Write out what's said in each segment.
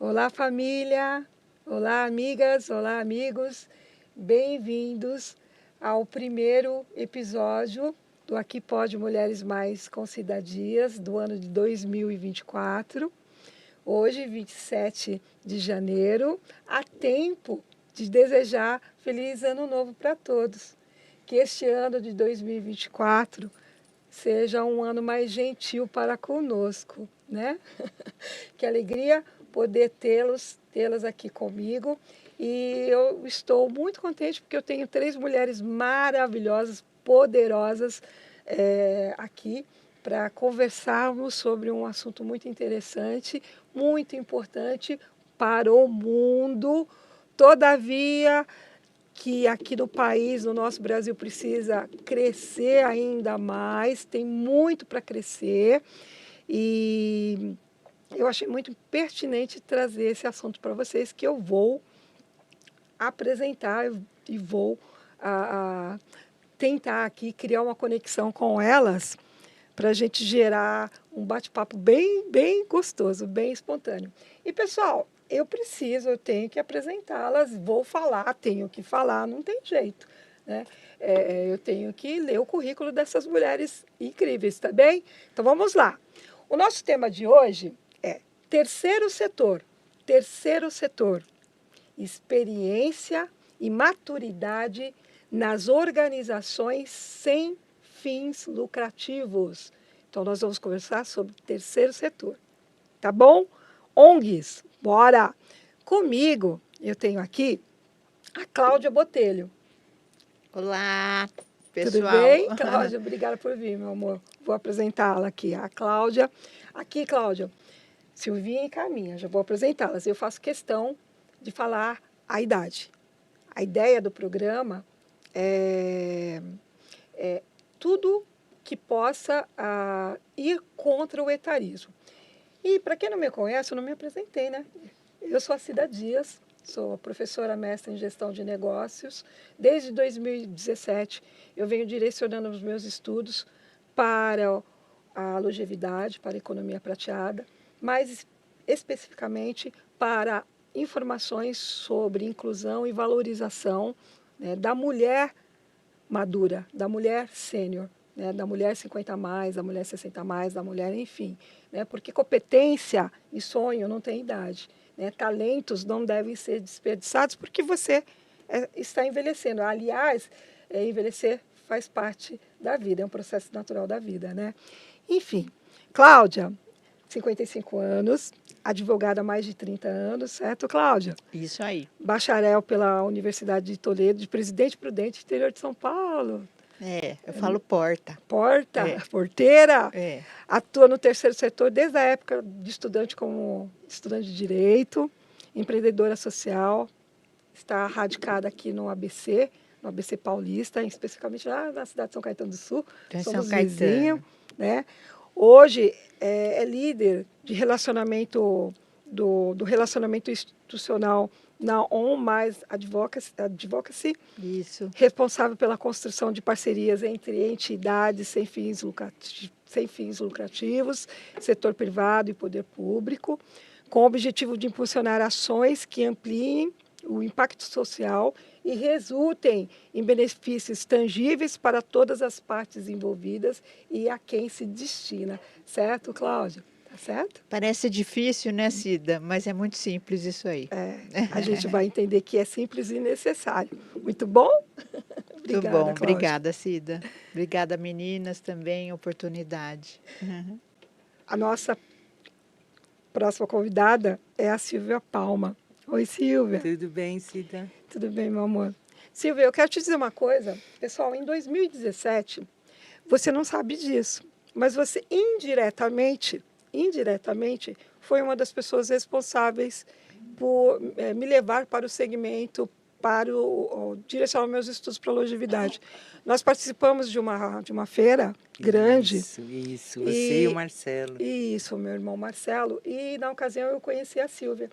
Olá, família! Olá, amigas! Olá, amigos! Bem-vindos ao primeiro episódio do Aqui Pode Mulheres Mais com Cidadias do ano de 2024. Hoje, 27 de janeiro, há tempo de desejar feliz ano novo para todos. Que este ano de 2024 seja um ano mais gentil para conosco, né? Que alegria poder tê-las aqui comigo. E eu estou muito contente porque eu tenho 3 mulheres maravilhosas, poderosas aqui para conversarmos sobre um assunto muito interessante, muito importante para o mundo. Todavia, que aqui no país, no nosso Brasil, precisa crescer ainda mais, tem muito para crescer. E eu achei muito pertinente trazer esse assunto para vocês, que eu vou apresentar e vou tentar aqui criar uma conexão com elas para a gente gerar um bate-papo bem gostoso, bem espontâneo. E, pessoal, eu tenho que apresentá-las, vou falar, tenho que falar, não tem jeito, né? Eu tenho que ler o currículo dessas mulheres incríveis, tá bem? Então, vamos lá. O nosso tema de hoje é terceiro setor, experiência e maturidade nas organizações sem fins lucrativos. Então, nós vamos conversar sobre terceiro setor, tá bom? ONGs, bora! Comigo, eu tenho aqui a Cláudia Botelho. Olá, Tudo pessoal. bem, Cláudia? Obrigada por vir, meu amor. Vou apresentá-la aqui, a Cláudia. Aqui, Cláudia, Silvinha e Carminha, já vou apresentá-las. Eu faço questão de falar a idade. A ideia do programa é tudo que possa ir contra o etarismo. E, para quem não me conhece, eu não me apresentei, né? Eu sou a Cida Dias, sou professora mestra em gestão de negócios. Desde 2017, eu venho direcionando os meus estudos para a longevidade, para a economia prateada, mais especificamente para informações sobre inclusão e valorização, né, da mulher madura, da mulher sênior, né, da mulher 50 a mais, da mulher 60 a mais, da mulher, enfim. Né, porque competência e sonho não tem idade. Né, talentos não devem ser desperdiçados porque você está envelhecendo. Aliás, envelhecer faz parte da vida, é um processo natural da vida. Né? Enfim, Cláudia, 55 anos, advogada há mais de 30 anos, certo, Cláudia? Isso aí. Bacharel pela Universidade de Toledo, de Presidente Prudente, interior de São Paulo. Eu falo porta. Porteira. É. Atua no terceiro setor desde a época de estudante como estudante de Direito, empreendedora social, está radicada aqui no ABC Paulista, especificamente lá na cidade de São Caetano do Sul. Então, Somos São vizinhos, Caetano. né? Hoje é líder de relacionamento do relacionamento institucional na On Mais Advocacy, Isso. responsável pela construção de parcerias entre entidades sem fins lucrativos, setor privado e poder público, com o objetivo de impulsionar ações que ampliem o impacto social e resultem em benefícios tangíveis para todas as partes envolvidas e a quem se destina. Certo, Cláudia? Tá certo? Parece difícil, né, Cida? Mas é muito simples isso aí. A gente vai entender que é simples e necessário. Muito bom? Muito Obrigada, bom. Cláudia. Obrigada, Cida. Obrigada, meninas, também, oportunidade. A nossa próxima convidada é a Silvia Palma. Oi, Silvia. Tudo bem, Cida? Tudo bem, meu amor? Silvia, eu quero te dizer uma coisa. Pessoal, em 2017, você não sabe disso, mas você indiretamente, foi uma das pessoas responsáveis por me levar para o segmento, para direcionar meus estudos para a longevidade. Nós participamos de uma feira grande. Isso. Você e o Marcelo. Isso, meu irmão Marcelo. E, na ocasião, eu conheci a Silvia.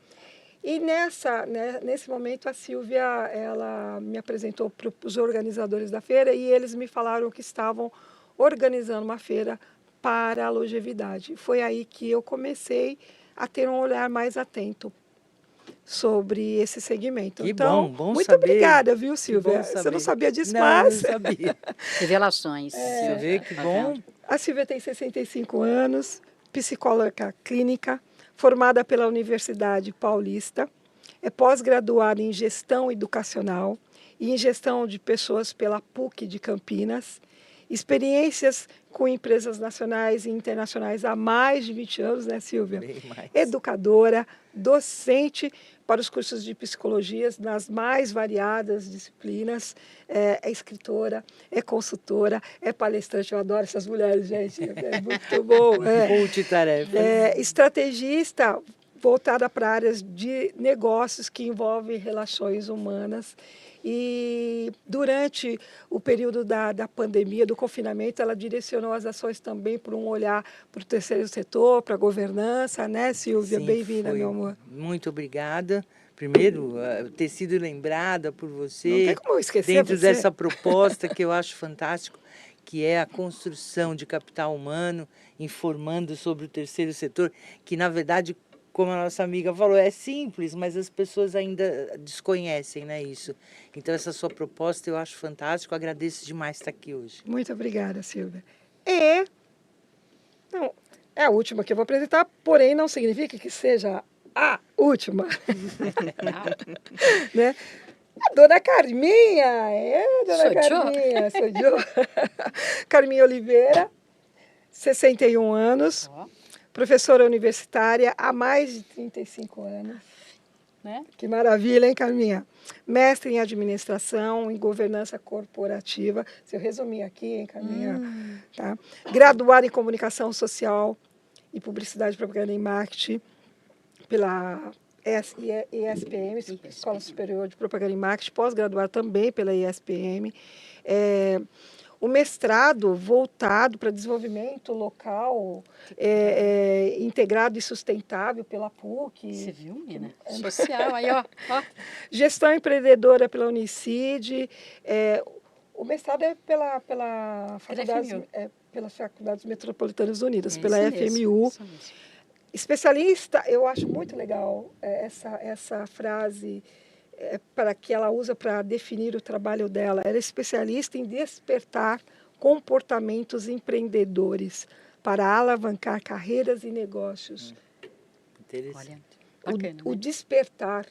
E nesse momento, a Silvia ela me apresentou para os organizadores da feira e eles me falaram que estavam organizando uma feira para a longevidade. Foi aí que eu comecei a ter um olhar mais atento sobre esse segmento. Que Então, bom muito saber. obrigada, viu, bom Silvia? Você não saber. sabia disso, Não, mas... não sabia. Revelações. Você vê que Tá bom. vendo? A Silvia tem 65 anos, psicóloga clínica, formada pela Universidade Paulista, é pós-graduada em gestão educacional e em gestão de pessoas pela PUC de Campinas, experiências com empresas nacionais e internacionais há mais de 20 anos, né, Silvia? Bem mais. Educadora, docente para os cursos de psicologia nas mais variadas disciplinas, é escritora, é consultora, é palestrante. Eu adoro essas mulheres, gente, é muito bom. Multitarefas. Estrategista voltada para áreas de negócios que envolvem relações humanas. E durante o período da pandemia, do confinamento, ela direcionou as ações também para um olhar para o terceiro setor, para a governança, né, Silvia? Sim, Bem-vinda, foi. meu amor. Muito obrigada. Primeiro, ter sido lembrada por Não você tem como eu esquecer dentro você. dessa proposta que eu acho fantástico, que é a construção de capital humano, informando sobre o terceiro setor, que na verdade, como a nossa amiga falou, é simples, mas as pessoas ainda desconhecem, né, isso. Então essa sua proposta eu acho fantástico, agradeço demais estar aqui hoje. Muito obrigada, Silvia. Não, é a última que eu vou apresentar, porém não significa que seja a última. Né? A dona Carminha, dona Sou eu? Carminha, sou eu. Carminha Oliveira, 61 anos, Ó, professora universitária há mais de 35 anos. né? Que maravilha, hein, Carminha? Mestre em administração, em governança corporativa. Se eu resumir aqui, hein, Carminha? Tá? Graduada em comunicação social e publicidade, propaganda e marketing pela ESPM, Escola Superior de Propaganda e Marketing, pós-graduada também pela ESPM. O mestrado voltado para desenvolvimento local, integrado e sustentável pela PUC. Você viu, menina? Social, aí, ó. Gestão empreendedora pela Unicid. O mestrado é pelas Faculdades Metropolitanas Unidas, pela Isso mesmo, FMU. isso mesmo. Especialista, eu acho muito legal essa frase para que ela usa para definir o trabalho dela. Ela é especialista em despertar comportamentos empreendedores para alavancar carreiras e negócios. Interessante. Olha, bacana, O né? despertar,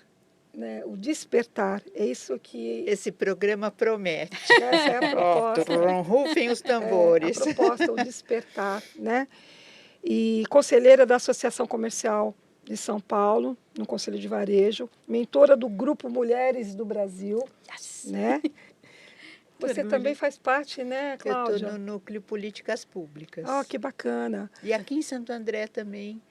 né? O despertar, é isso que Esse programa promete. essa é a proposta. Rufem os A tambores. proposta, o despertar, né? E conselheira da Associação Comercial de São Paulo, no Conselho de Varejo, mentora do Grupo Mulheres do Brasil, Yes. né? Você também faz parte, né, Eu Cláudia? estou no núcleo Políticas Públicas. Oh, que bacana. E aqui em Santo André também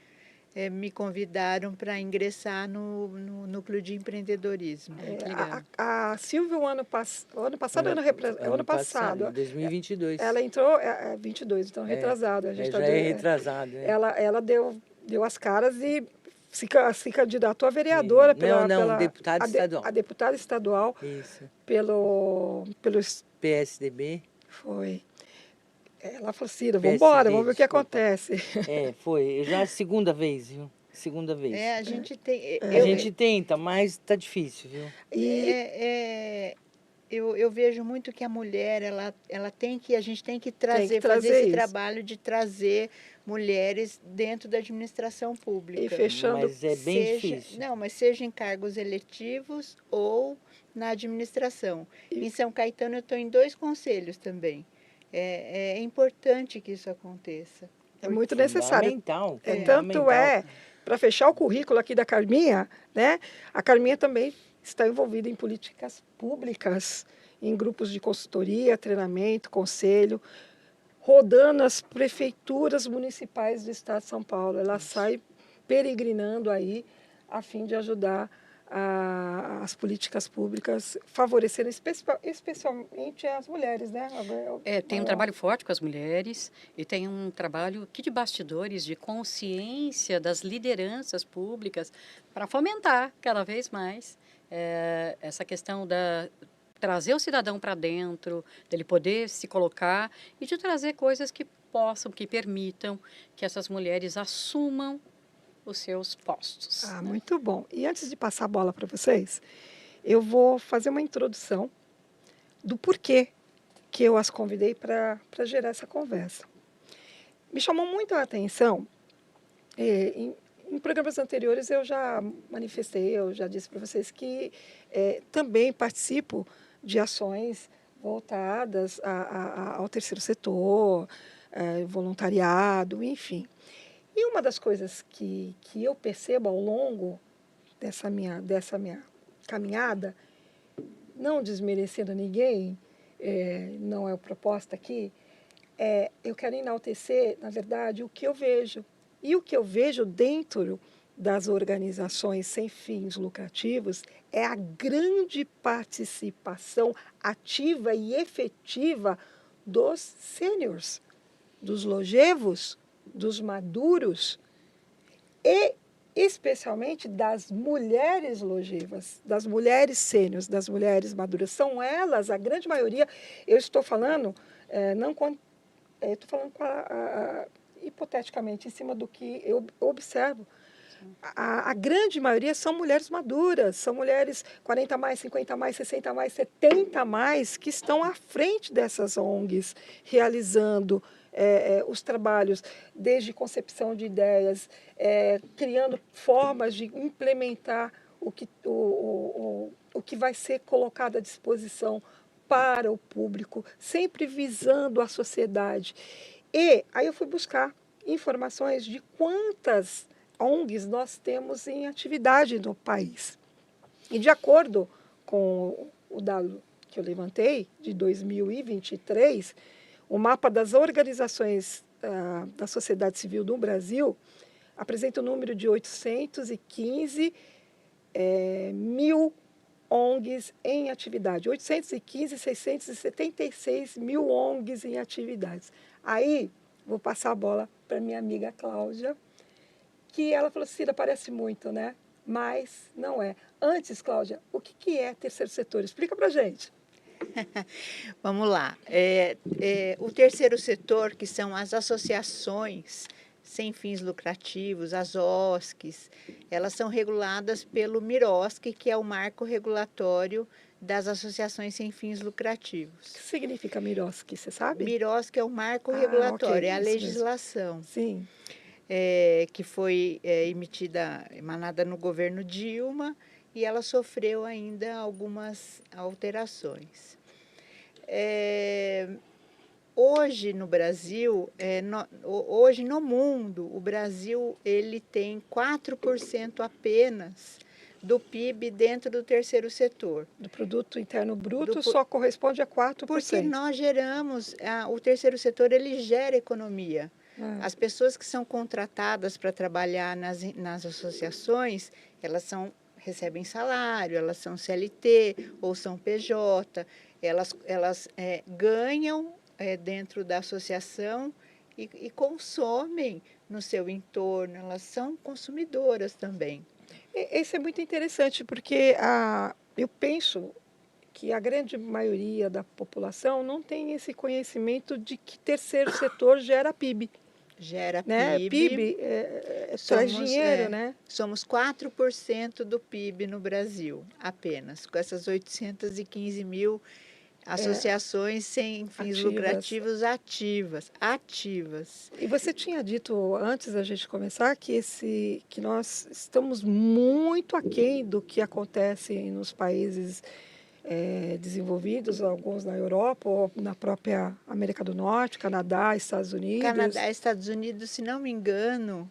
me convidaram para ingressar no núcleo de empreendedorismo. Que legal. A Silvia, o ano passado, ano passado, 2022. ela entrou, 22, então retrasado. A gente Já é retrasado. É. Ela deu as caras e se candidatou a vereadora deputada estadual. A deputada estadual Isso. pelo PSDB. foi. Ela falou, Cida, vamos embora, vamos ver o que desculpa. acontece. Foi. Já é a segunda vez, viu? Segunda vez. A gente tem. A gente tenta, mas tá difícil, viu? Eu vejo muito que a mulher, a gente tem que fazer trazer esse isso. trabalho de trazer mulheres dentro da administração pública. E fechando. Mas é bem difícil. Não, mas seja em cargos eletivos ou na administração. Em São Caetano eu estou em 2 conselhos também. É importante que isso aconteça. É muito necessário. Fundamental. Tanto para fechar o currículo aqui da Carminha, né? A Carminha também está envolvida em políticas públicas, em grupos de consultoria, treinamento, conselho, rodando as prefeituras municipais do estado de São Paulo. Ela sai peregrinando aí a fim de ajudar as políticas públicas, favorecendo especialmente as mulheres, né? Tem um trabalho forte com as mulheres e tem um trabalho aqui de bastidores, de consciência das lideranças públicas para fomentar cada vez mais essa questão da trazer o cidadão para dentro, dele poder se colocar e de trazer coisas que permitam que essas mulheres assumam os seus postos. Ah, né? muito bom. E antes de passar a bola para vocês, eu vou fazer uma introdução do porquê que eu as convidei para gerar essa conversa. Me chamou muito a atenção, em programas anteriores eu já manifestei, eu já disse para vocês que também participo de ações voltadas ao terceiro setor, voluntariado, enfim. E uma das coisas que eu percebo ao longo dessa minha caminhada, não desmerecendo ninguém, não é o propósito aqui, eu quero enaltecer, na verdade, o que eu vejo. E o que eu vejo dentro das organizações sem fins lucrativos é a grande participação ativa e efetiva dos sêniors, dos longevos, dos maduros e especialmente das mulheres longevas, das mulheres sêniores, das mulheres maduras. São elas, a grande maioria, eu estou falando, não estou falando hipoteticamente, em cima do que eu observo. A grande maioria são mulheres maduras, são mulheres 40 mais, 50 mais, 60 mais, 70 mais, que estão à frente dessas ONGs, realizando os trabalhos, desde concepção de ideias, criando formas de implementar o que vai ser colocado à disposição para o público, sempre visando a sociedade. E aí eu fui buscar informações de quantas ONGs nós temos em atividade no país. E de acordo com o dado que eu levantei, de 2023, o mapa das organizações da sociedade civil do Brasil apresenta o número de 815 mil ONGs em atividade. 676 mil ONGs em atividades. Aí, vou passar a bola para minha amiga Cláudia, que ela falou, Cida, parece muito, né? Mas não é. Antes, Cláudia, o que é terceiro setor? Explica para a gente. Vamos lá. O terceiro setor, que são as associações sem fins lucrativos, as OSCs, elas são reguladas pelo MIROSC, que é o marco regulatório das associações sem fins lucrativos. O que significa MIROSC, você sabe? MIROSC é o marco Ok, regulatório, é a isso mesmo. legislação. Sim. Que foi emanada no governo Dilma, e ela sofreu ainda algumas alterações. Hoje no Brasil, hoje no mundo, o Brasil ele tem 4% apenas do PIB dentro do terceiro setor. Do produto interno bruto só corresponde a 4%. Porque nós geramos, o terceiro setor ele gera economia. As pessoas que são contratadas para trabalhar nas associações, elas recebem salário, elas são CLT ou são PJ, elas ganham dentro da associação e consomem no seu entorno, elas são consumidoras também. Isso é muito interessante, porque eu penso que a grande maioria da população não tem esse conhecimento de que terceiro setor gera PIB. Gera né? PIB. Traz dinheiro, né? Somos 4% do PIB no Brasil, apenas, com essas 815 mil associações sem fins lucrativos ativas. E você tinha dito antes da gente começar que nós estamos muito aquém do que acontece nos países desenvolvidos, alguns na Europa ou na própria América do Norte, Canadá, Estados Unidos. Canadá, Estados Unidos, se não me engano,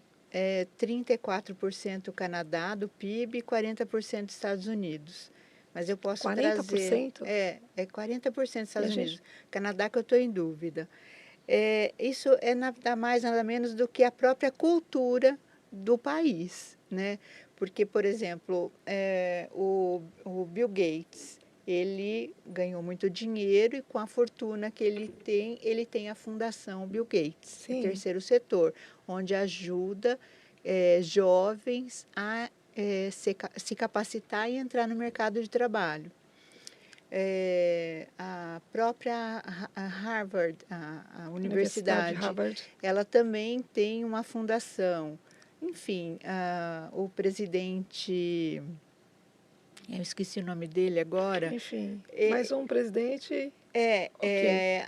34% Canadá do PIB e 40% Estados Unidos. Mas eu posso 40%? trazer... 40% Estados Unidos. Canadá que eu estou em dúvida. Isso é nada mais, nada menos do que a própria cultura do país, né? Porque, por exemplo, o Bill Gates, ele ganhou muito dinheiro e com a fortuna que ele tem a Fundação Bill Gates, o terceiro setor, onde ajuda jovens a se capacitar e entrar no mercado de trabalho. A própria Harvard, a universidade, Harvard, ela também tem uma fundação. enfim, o presidente, eu esqueci o nome dele agora. Enfim, É, mais um presidente. Ok.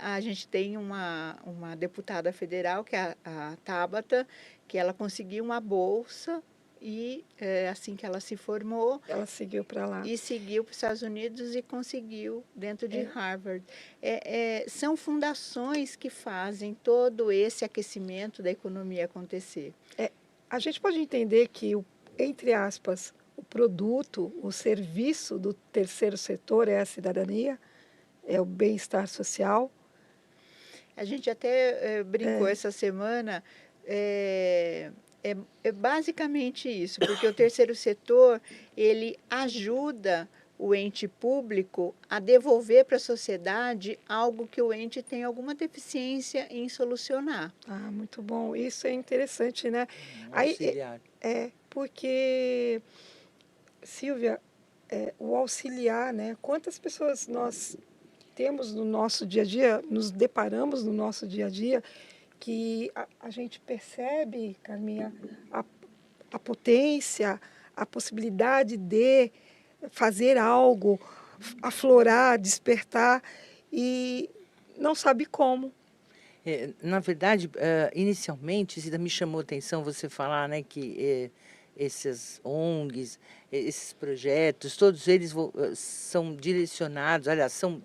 a gente tem uma deputada federal, que é a Tabata, que ela conseguiu uma bolsa e assim que ela se formou, Ela seguiu para lá. e seguiu para os Estados Unidos e conseguiu dentro de É. Harvard. São fundações que fazem todo esse aquecimento da economia acontecer. A gente pode entender que, entre aspas, o produto, o serviço do terceiro setor é a cidadania, é o bem-estar social. A gente até brincou essa semana, é basicamente isso, porque o terceiro setor, ele ajuda o ente público a devolver para a sociedade algo que o ente tem alguma deficiência em solucionar. Ah, muito bom. Isso é interessante, né? Auxiliar. Porque, Silvia, o auxiliar, né? Quantas pessoas nós temos no nosso dia a dia, nos deparamos no nosso dia a dia, que a gente percebe, Carminha, a potência, a possibilidade de fazer algo, aflorar, despertar, e não sabe como. Na verdade, inicialmente, Cida, me chamou a atenção você falar, né, que esses ONGs, esses projetos, todos eles são direcionados, aliás, são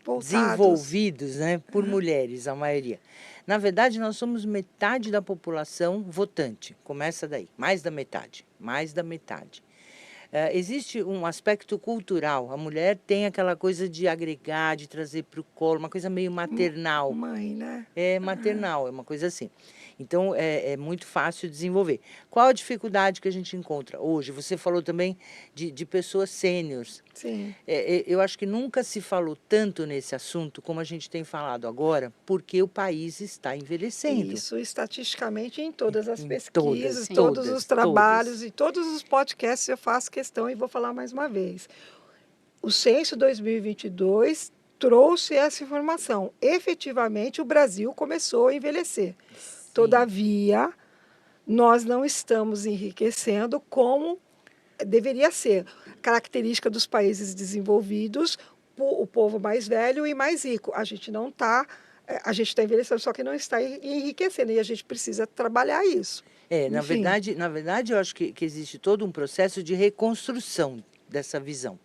Voltados. desenvolvidos, né, por mulheres, a maioria. Na verdade, nós somos metade da população votante, começa daí, mais da metade, mais da metade. Existe um aspecto cultural, a mulher tem aquela coisa de agregar, de trazer para o colo, uma coisa meio maternal. Mãe, né? É maternal, é uma coisa assim. Então, é muito fácil desenvolver. Qual a dificuldade que a gente encontra hoje? Você falou também de pessoas sêniores. Sim. Eu acho que nunca se falou tanto nesse assunto como a gente tem falado agora, porque o país está envelhecendo. Isso, estatisticamente, em todas as Em pesquisas, todas, todos os todas. trabalhos e todos os podcasts eu faço questão e vou falar mais uma vez. O Censo 2022 trouxe essa informação. Efetivamente, o Brasil começou a envelhecer. Sim. Todavia, nós não estamos enriquecendo como deveria ser. Característica dos países desenvolvidos, o povo mais velho e mais rico. A gente não está, a gente está envelhecendo, só que não está enriquecendo, e a gente precisa trabalhar isso. Na verdade, eu acho que existe todo um processo de reconstrução dessa visão.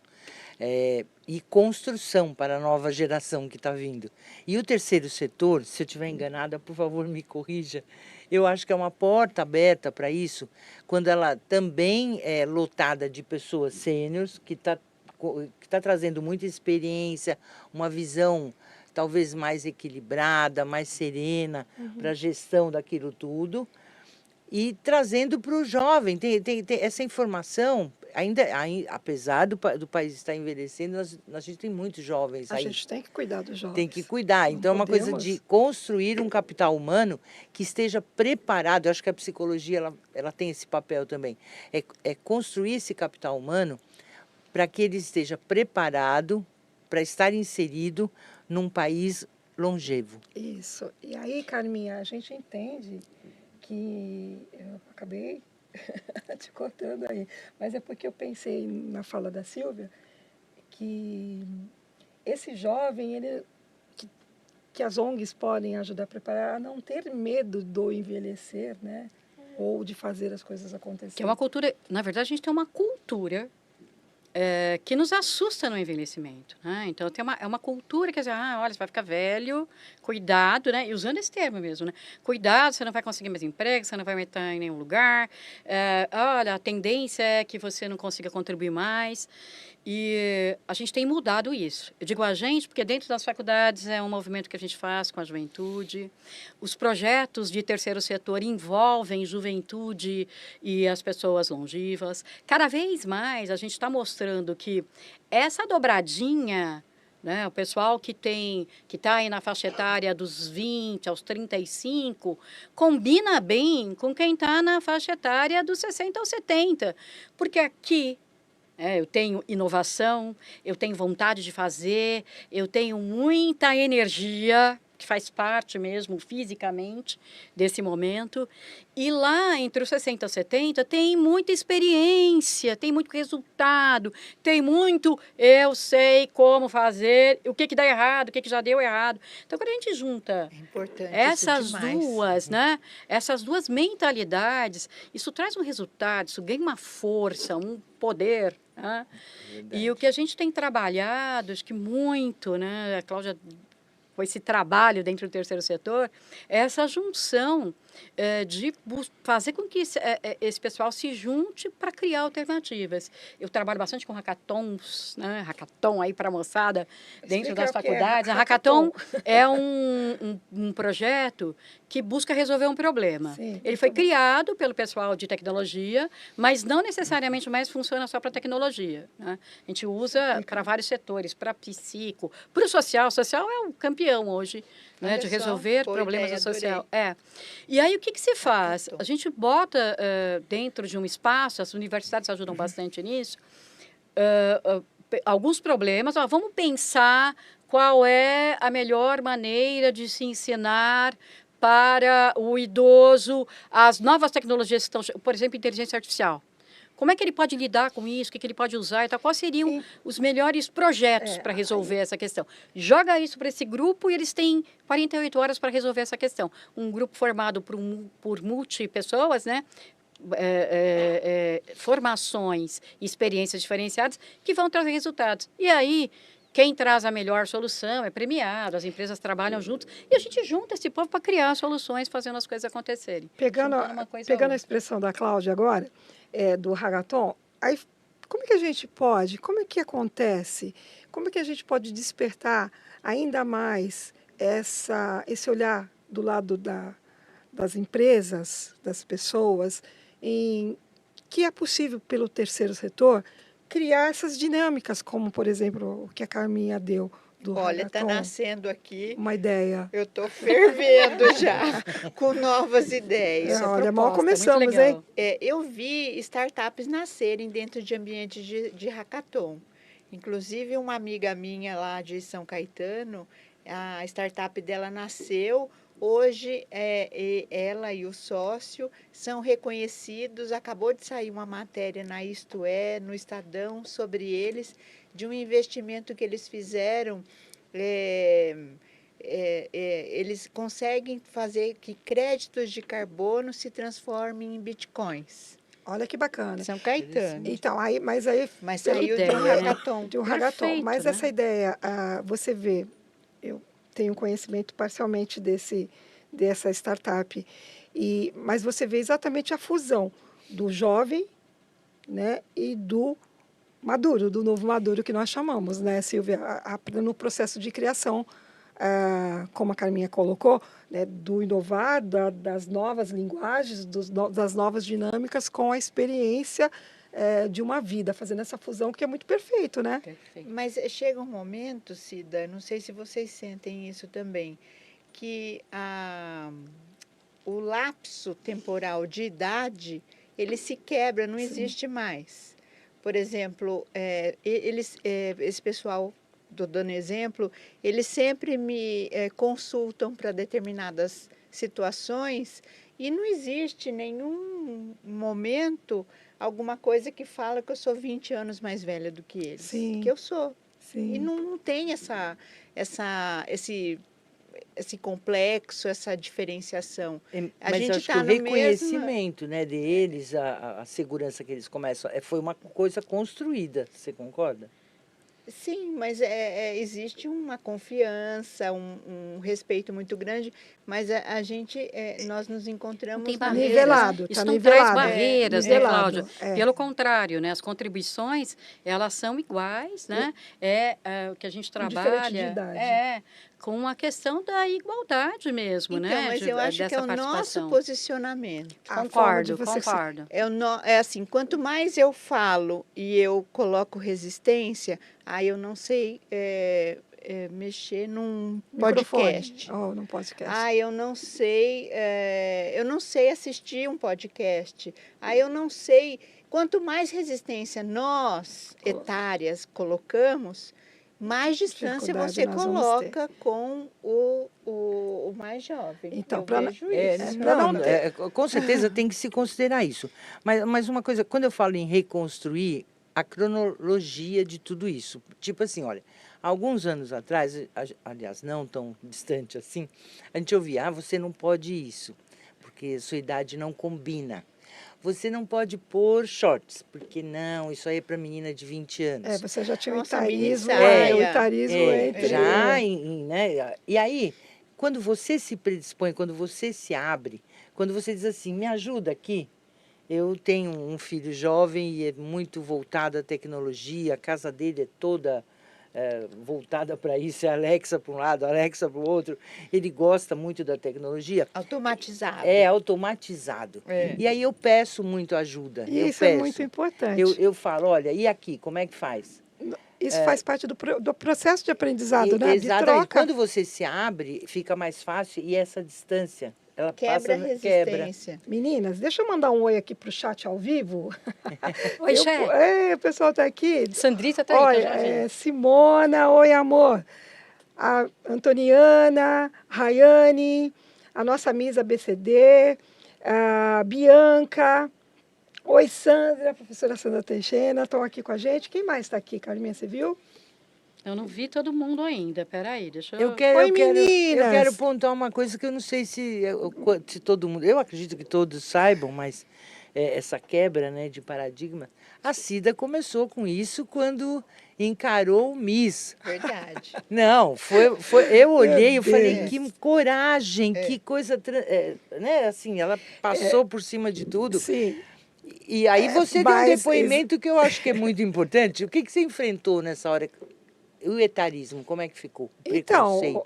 E construção para a nova geração que está vindo. E o terceiro setor, se eu estiver enganada, por favor, me corrija, eu acho que é uma porta aberta para isso, quando ela também é lotada de pessoas sêniores, que tá trazendo muita experiência, uma visão talvez mais equilibrada, mais serena para a gestão daquilo tudo, e trazendo para o jovem. Tem essa informação, apesar do país estar envelhecendo, a gente tem muitos jovens aí. A gente tem que cuidar dos jovens. Tem que cuidar. Então, é uma coisa de construir um capital humano que esteja preparado. Eu acho que a psicologia ela tem esse papel também. É construir esse capital humano para que ele esteja preparado para estar inserido num país longevo. Isso. E aí, Carminha, a gente entende que eu acabei te cortando aí, mas é porque eu pensei na fala da Silvia que esse jovem, que as ONGs podem ajudar a preparar a não ter medo do envelhecer, né? Ou de fazer as coisas acontecerem. Que é uma cultura, na verdade, a gente tem uma cultura que nos assusta no envelhecimento, né? Então, é uma cultura que diz, olha, você vai ficar velho, cuidado, né? E usando esse termo mesmo, né? Cuidado, você não vai conseguir mais emprego, você não vai estar em nenhum lugar. Olha, a tendência é que você não consiga contribuir mais. E a gente tem mudado isso. Eu digo a gente, porque dentro das faculdades é um movimento que a gente faz com a juventude. Os projetos de terceiro setor envolvem juventude e as pessoas longevas. Cada vez mais a gente está mostrando que essa dobradinha, né, o pessoal que está aí na faixa etária dos 20 aos 35, combina bem com quem está na faixa etária dos 60 aos 70. Porque aqui eu tenho inovação, eu tenho vontade de fazer, eu tenho muita energia, que faz parte mesmo fisicamente desse momento. E lá, entre os 60 e 70, tem muita experiência, tem muito resultado, tem muito eu sei como fazer, o que dá errado, o que já deu errado. Então, quando a gente junta É importante essas isso demais. duas, né? Essas duas mentalidades, isso traz um resultado, isso ganha uma força, um poder, né? E o que a gente tem trabalhado, acho que muito, né? A Cláudia, com esse trabalho dentro do terceiro setor, é essa junção de fazer com que esse pessoal se junte para criar alternativas. Eu trabalho bastante com hackathons, né? Hackathon aí para a moçada dentro das faculdades. A Hackathon é um projeto que busca resolver um problema. Sim, Ele foi criado pelo pessoal de tecnologia, mas não necessariamente mais funciona só para tecnologia, né? A gente usa para vários setores, para psico, para o social. O social é o campeão hoje, né, Olha de só, resolver boa problemas ideia, do social. adorei. E aí o que se faz? Hackathon. A gente bota dentro de um espaço, as universidades ajudam bastante nisso, alguns problemas. Vamos pensar qual é a melhor maneira de se ensinar para o idoso as novas tecnologias que estão, por exemplo, inteligência artificial. Como é que ele pode lidar com isso? O que ele pode usar e tal? Quais seriam os melhores projetos para resolver essa questão? Joga isso para esse grupo e eles têm 48 horas para resolver essa questão. Um grupo formado por multi-pessoas, né? Formações e experiências diferenciadas que vão trazer resultados. E aí, quem traz a melhor solução é premiado, as empresas trabalham juntos e a gente junta esse povo para criar soluções, fazendo as coisas acontecerem. Pegando a expressão da Cláudia agora, do hackathon, aí como é que a gente pode, como é que acontece, como é que a gente pode despertar ainda mais esse olhar do lado das empresas, das pessoas, em que é possível pelo terceiro setor criar essas dinâmicas, como, por exemplo, o que a Carminha deu do Olha, está hackathon, nascendo aqui. uma ideia. Eu estou fervendo já com novas ideias. Olha, mal proposta, muito começamos, legal. hein? Eu vi startups nascerem dentro de ambientes de hackathon. Inclusive, uma amiga minha lá de São Caetano, a startup dela nasceu. Hoje, ela e o sócio são reconhecidos. Acabou de sair uma matéria na Isto É, no Estadão, sobre eles, de um investimento que eles fizeram. Eles conseguem fazer que créditos de carbono se transformem em bitcoins. Olha que bacana. São Caetano. Então, mas saiu de um hackathon. de um hackathon. Perfeito, Mas né? essa ideia, você vê, eu tenho conhecimento parcialmente dessa startup, mas você vê exatamente a fusão do jovem, né, e do maduro, do novo maduro que nós chamamos, né, Silvia, no processo de criação, como a Carminha colocou, né, do inovar, das novas linguagens, das novas dinâmicas com a experiência de uma vida, fazendo essa fusão que é muito perfeito, né? Perfeito. Mas chega um momento, Cida, não sei se vocês sentem isso também, que o lapso temporal de idade, ele se quebra, não existe mais. Por exemplo, esse pessoal, estou dando exemplo, eles sempre me consultam para determinadas situações e não existe nenhum momento, alguma coisa que fala que eu sou 20 anos mais velha do que eles. Sim. Que eu sou. Sim. E não tem esse complexo, essa diferenciação. Mas acho que o reconhecimento, né, deles, a segurança que eles começam, foi uma coisa construída, você concorda? Sim, mas existe uma confiança, um respeito muito grande, mas nós nos encontramos Tem na barreiras. Nivelado, Isso tá não nivelado. traz barreiras, né, Nivelado, Cláudia? Pelo contrário, né? As contribuições, elas são iguais, né? O que a gente trabalha Diferente de idade. com a questão da igualdade mesmo, então, né? mas eu acho que é o nosso posicionamento. Concordo. É assim, quanto mais eu falo e eu coloco resistência, aí eu não sei mexer num podcast. Num podcast. Eu não sei assistir um podcast. Eu não sei. Quanto mais resistência nós, etárias, colocamos, mais distância dificuldade você nós vamos coloca com o mais jovem. Então, eu pra- vejo É, isso. não, não com certeza tem que se considerar isso. Mas uma coisa, quando eu falo em reconstruir a cronologia de tudo isso, tipo assim, olha, alguns anos atrás, aliás, não tão distante assim, a gente ouvia, você não pode isso, porque sua idade não combina. Você não pode pôr shorts, porque não, isso aí é para menina de 20 anos. você já tinha Nossa, o etarismo, minissaia. o etarismo entre... Já, né? E aí, quando você se predispõe, quando você se abre, quando você diz assim, me ajuda aqui. Eu tenho um filho jovem e é muito voltado à tecnologia, a casa dele é toda voltada para isso, é Alexa para um lado, Alexa para o outro. Ele gosta muito da tecnologia. Automatizado. É automatizado. É. E aí eu peço muito ajuda. E eu isso é peço. muito importante. Eu falo, olha, e aqui, como é que faz? Isso faz parte do processo de aprendizado, né? De Exatamente. troca. Quando você se abre, fica mais fácil e essa distância, ela Quebra a passa, quebra. resistência. Meninas, deixa eu mandar um oi aqui pro chat ao vivo. Oi, Xé. O pessoal tá aqui. Sandrita tá aí, que eu já Olha, vi. Simona, oi amor. A Antoniana, Rayane, a nossa Misa BCD, a Bianca. Oi, Sandra, a professora Sandra Teixeira, estão aqui com a gente. Quem mais está aqui, Carminha, você viu? Eu não vi todo mundo ainda. Peraí, deixa eu... Eu quero, Oi, eu quero, meninas! eu quero pontuar uma coisa que eu não sei se todo mundo, eu acredito que todos saibam, mas essa quebra, né, de paradigma, a Cida começou com isso quando encarou o Miss. Verdade. Não, eu olhei e falei, Deus. que coragem, que coisa, né, assim, ela passou por cima de tudo. Sim. E aí você deu um mas depoimento que eu acho que é muito importante. O que você enfrentou nessa hora? O etarismo, como é que ficou? O preconceito.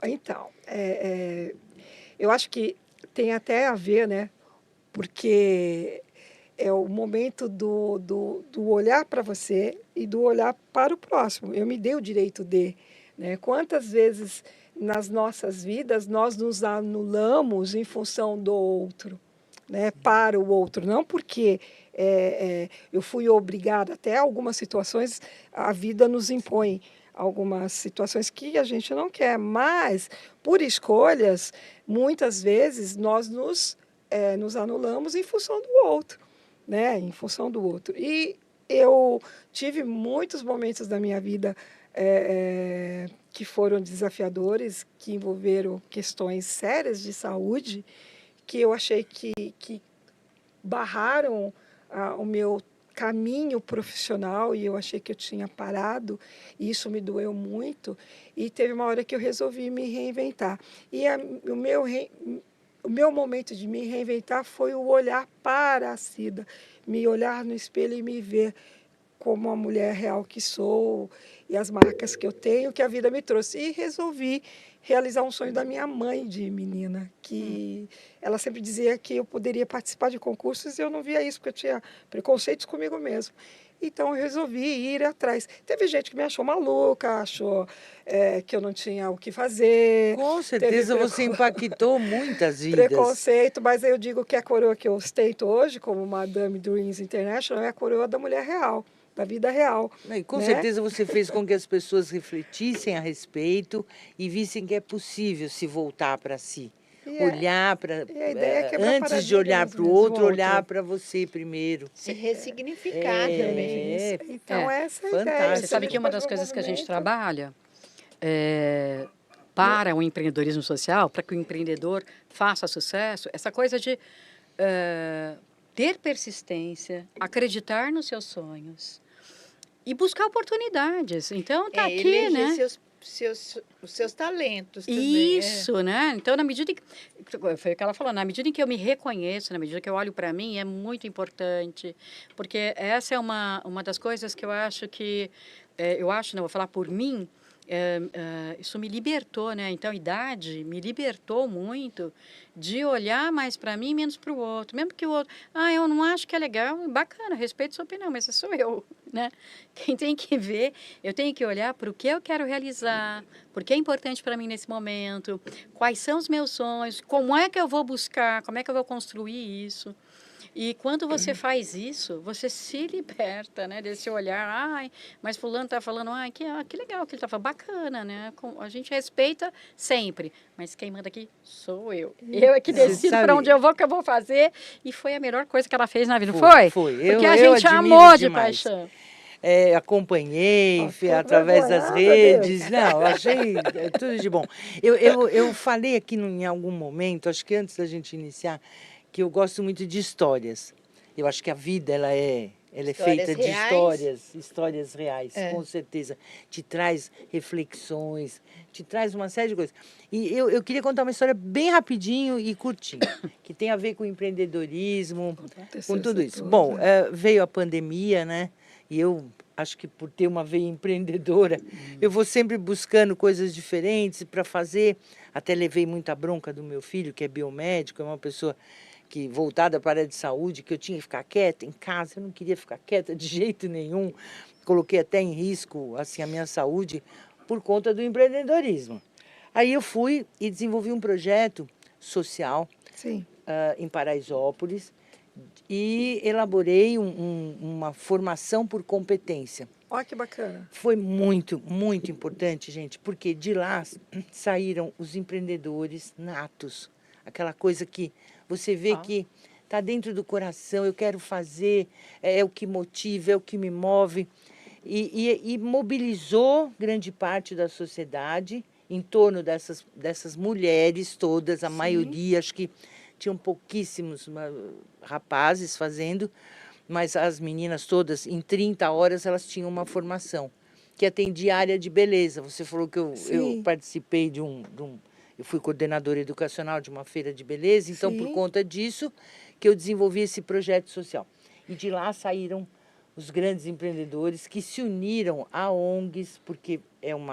Eu acho que tem até a ver, né? Porque é o momento do olhar para você e do olhar para o próximo. Eu me dei o direito de, né? Quantas vezes nas nossas vidas nós nos anulamos em função do outro, né? Para o outro, não porque eu fui obrigada, até algumas situações a vida nos impõe algumas situações que a gente não quer, mas por escolhas, muitas vezes nós nos anulamos em função do outro, né? Em função do outro. E eu tive muitos momentos da minha vida que foram desafiadores, que envolveram questões sérias de saúde, que eu achei que barraram o meu caminho profissional e eu achei que eu tinha parado e isso me doeu muito e teve uma hora que eu resolvi me reinventar e o meu momento de me reinventar foi o olhar para a Cida, me olhar no espelho e me ver como a mulher real que sou e as marcas que eu tenho, que a vida me trouxe. E resolvi realizar um sonho da minha mãe de menina, que ela sempre dizia que eu poderia participar de concursos e eu não via isso, porque eu tinha preconceitos comigo mesmo. Então, eu resolvi ir atrás. Teve gente que me achou maluca, achou que eu não tinha o que fazer. Com certeza você impactou muitas vidas. Preconceito, mas eu digo que a coroa que eu ostento hoje, como Madame Dreams International, é a coroa da mulher real, da vida real. E com né? certeza você fez com que as pessoas refletissem a respeito e vissem que é possível se voltar para si. Olhar para... a ideia é quebrar antes de olhar para o paradigmas outro, mesmo, olhar para você primeiro. Se ressignificar também. Então, essa é a ideia. fantástico. Você sabe que uma das coisas que a gente trabalha para o empreendedorismo social, para que o empreendedor faça sucesso, essa coisa de ter persistência, acreditar nos seus sonhos e buscar oportunidades. Então, está aqui, eleger né? os seus talentos também. Isso, né? Então, na medida que... Foi o que ela falou, na medida em que eu me reconheço, na medida que eu olho para mim, é muito importante, porque essa é uma das coisas que eu acho que... vou falar por mim, isso me libertou, né? Então, a idade me libertou muito de olhar mais para mim, menos para o outro. Mesmo que o outro... eu não acho que é legal, bacana, respeito sua opinião, mas essa sou eu, né? Quem tem que ver, eu tenho que olhar para o que eu quero realizar, porque é importante para mim nesse momento, quais são os meus sonhos, como é que eu vou buscar, como é que eu vou construir isso. E quando você faz isso, você se liberta, né, desse olhar, ai, mas fulano está falando, ai, que legal que ele está falando, bacana, né? A gente respeita sempre, mas quem manda aqui sou eu. Eu é que Você decido para onde sabe, eu vou, o que eu vou fazer. E foi a melhor coisa que ela fez na vida, não foi, foi? foi. Porque a Eu gente admiro amou de demais. paixão. Acompanhei Ó, tô através das envergonhada, Deus. redes. Não, achei tudo de bom. Eu falei aqui em algum momento, acho que antes da gente iniciar, que eu gosto muito de histórias. Eu acho que a vida ela é Histórias feita de reais? histórias reais, É. com certeza. Te traz reflexões, te traz uma série de coisas. E eu queria contar uma história bem rapidinho e curtinho, que tem a ver com empreendedorismo, com Terceiro tudo isso. setor, Bom, né? veio a pandemia, né? E eu acho que por ter uma veia empreendedora, eu vou sempre buscando coisas diferentes para fazer. Até levei muita bronca do meu filho, que é biomédico, é uma pessoa que voltada para a área de saúde, que eu tinha que ficar quieta em casa, eu não queria ficar quieta de jeito nenhum. Coloquei até em risco assim a minha saúde por conta do empreendedorismo. Aí eu fui e desenvolvi um projeto social Sim. em Paraisópolis e elaborei uma formação por competência. Olha que bacana. Foi muito, muito importante, gente, porque de lá saíram os empreendedores natos. Aquela coisa que você vê que está dentro do coração, eu quero fazer, é o que motiva, é o que me move. E mobilizou grande parte da sociedade em torno dessas mulheres todas, a Sim. maioria, acho que tinham pouquíssimos rapazes fazendo, mas as meninas todas, em 30 horas, elas tinham uma formação, que atendia a área de beleza. Você falou que eu Sim. participei eu fui coordenadora educacional de uma feira de beleza, então, por Sim. conta disso, que eu desenvolvi esse projeto social. E de lá saíram os grandes empreendedores que se uniram a ONGs, porque é um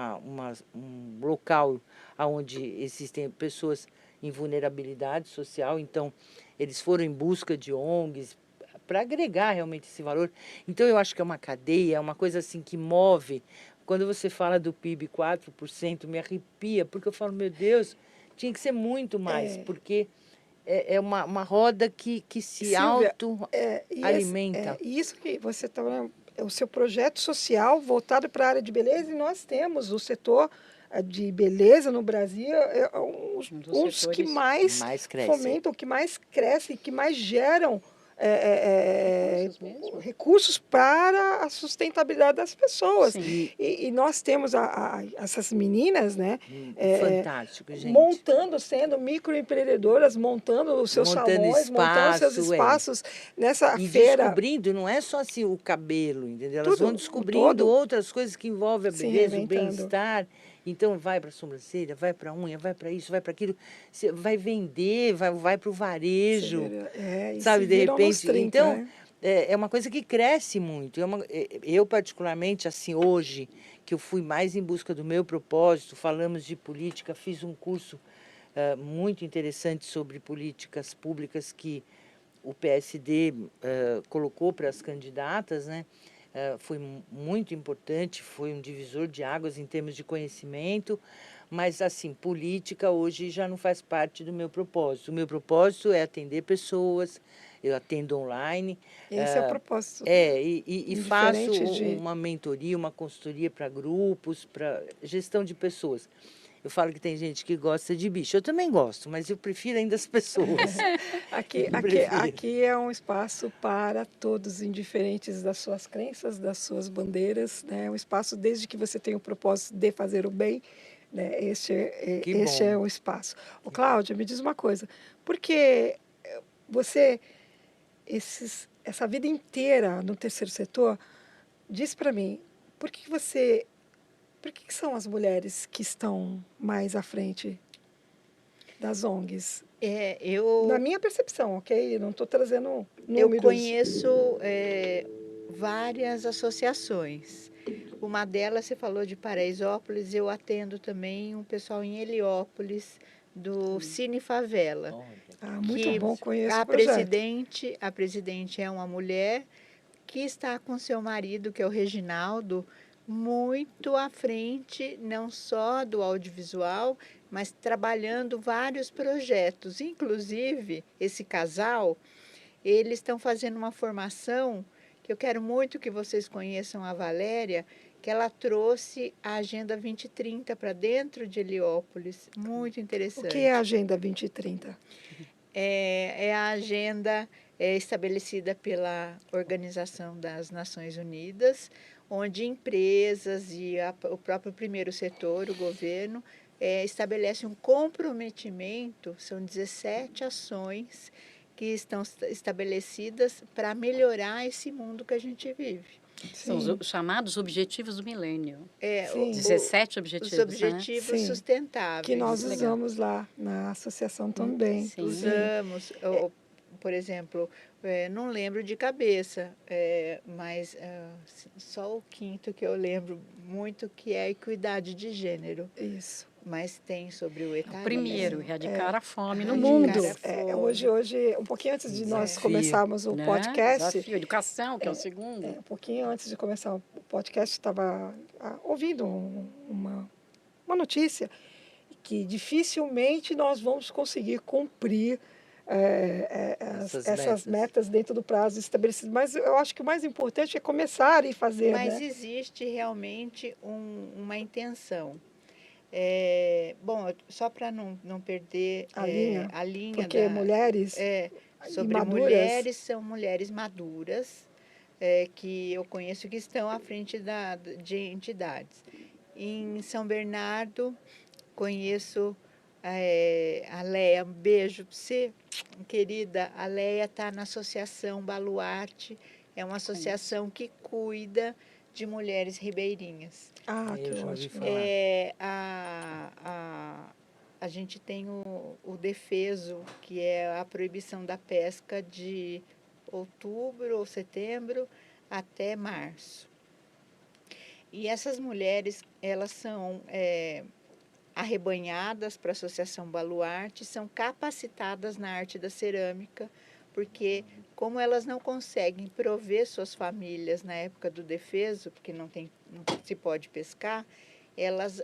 local onde existem pessoas em vulnerabilidade social, então eles foram em busca de ONGs para agregar realmente esse valor. Então eu acho que é uma cadeia, é uma coisa assim que move. Quando você fala do PIB 4%, me arrepia, porque eu falo, meu Deus, tinha que ser muito mais, porque é uma roda que se Silvia, auto-alimenta. e isso que você está falando, é o seu projeto social voltado para a área de beleza, e nós temos o setor de beleza no Brasil, Um dos um dos que setores mais cresce. fomentam, que mais crescem, que mais geram recursos mesmo. recursos para a sustentabilidade das pessoas. Sim. E nós temos essas meninas, né? Fantástico, gente. Sendo microempreendedoras, montando os seus Montando salões, montando os seus espaço, espaços nessa E feira. descobrindo, não é só assim o cabelo, entendeu? Elas Tudo, vão o descobrindo todo. outras coisas que envolvem a Se beleza, o reinventando. bem-estar. Então, vai para a sobrancelha, vai para a unha, vai para isso, vai para aquilo. Você vai vender, vai para o varejo, E sabe, se de viram nos repente. 30, Então, né? é uma coisa que cresce muito. Eu, particularmente, assim, hoje, que eu fui mais em busca do meu propósito, falamos de política, fiz um curso muito interessante sobre políticas públicas que o PSD colocou para as candidatas, né? Foi muito importante, foi um divisor de águas em termos de conhecimento, mas, assim, política hoje já não faz parte do meu propósito. O meu propósito é atender pessoas, eu atendo online. Esse é o propósito. E faço Indiferente de... uma mentoria, uma consultoria para grupos, para gestão de pessoas. Eu falo que tem gente que gosta de bicho. Eu também gosto, mas eu prefiro ainda as pessoas. Aqui é um espaço para todos, indiferentes das suas crenças, das suas bandeiras, né? É um espaço desde que você tenha o propósito de fazer o bem, né? Que Este é bom. o espaço. Ô, Cláudia, me diz uma coisa, porque você, essa vida inteira no terceiro setor, diz para mim, por que são as mulheres que estão mais à frente das ONGs? Na minha percepção, ok? Eu não estou trazendo números. Eu conheço várias associações. Uma delas, você falou de Paraisópolis, eu atendo também um pessoal em Heliópolis, do Cine Favela. Muito bom, conheço a o projeto. a presidente é uma mulher que está com seu marido, que é o Reginaldo, muito à frente, não só do audiovisual, mas trabalhando vários projetos. Inclusive, esse casal, eles estão fazendo uma formação que eu quero muito que vocês conheçam a Valéria, que ela trouxe a Agenda 2030 para dentro de Heliópolis. Muito O interessante. que é a Agenda 2030? É a agenda estabelecida pela Organização das Nações Unidas, onde empresas e o próprio primeiro setor, o governo, estabelece um comprometimento, são 17 ações que estão estabelecidas para melhorar esse mundo que a gente vive. São os Sim, chamados Objetivos do Milênio. sim. 17 Os objetivos, né? objetivos Sim. sustentáveis. Que nós Muito legal. usamos lá na associação também. Sim. Usamos, por exemplo, não lembro de cabeça, mas só o quinto que eu lembro muito, que é a equidade de gênero. Isso. Mas tem sobre o etarismo. Primeiro, erradicar a fome no Erradicar mundo. a fome. Hoje, um pouquinho antes de nós Desafio, começarmos o Né? podcast, Desafio, educação, que é o segundo. um pouquinho antes de começar o podcast, estava ouvindo uma notícia que dificilmente nós vamos conseguir cumprir essas metas dentro do prazo estabelecido. Mas eu acho que o mais importante é começar e fazer, Mas né? existe realmente uma intenção. Bom, só para não perder A linha, a linha porque mulheres sobre maduras, mulheres, são mulheres maduras, que eu conheço que estão à frente de entidades. Em São Bernardo, conheço a Leia. Um beijo para você, querida. A Leia está na Associação Baluarte, é uma associação que cuida de mulheres ribeirinhas. que Eu já ouvi ótimo. falar. A gente tem o defeso, que é a proibição da pesca de outubro ou setembro até março. E essas mulheres, elas são arrebanhadas para a Associação Baluarte, são capacitadas na arte da cerâmica, porque como elas não conseguem prover suas famílias na época do defeso, porque não se pode pescar, elas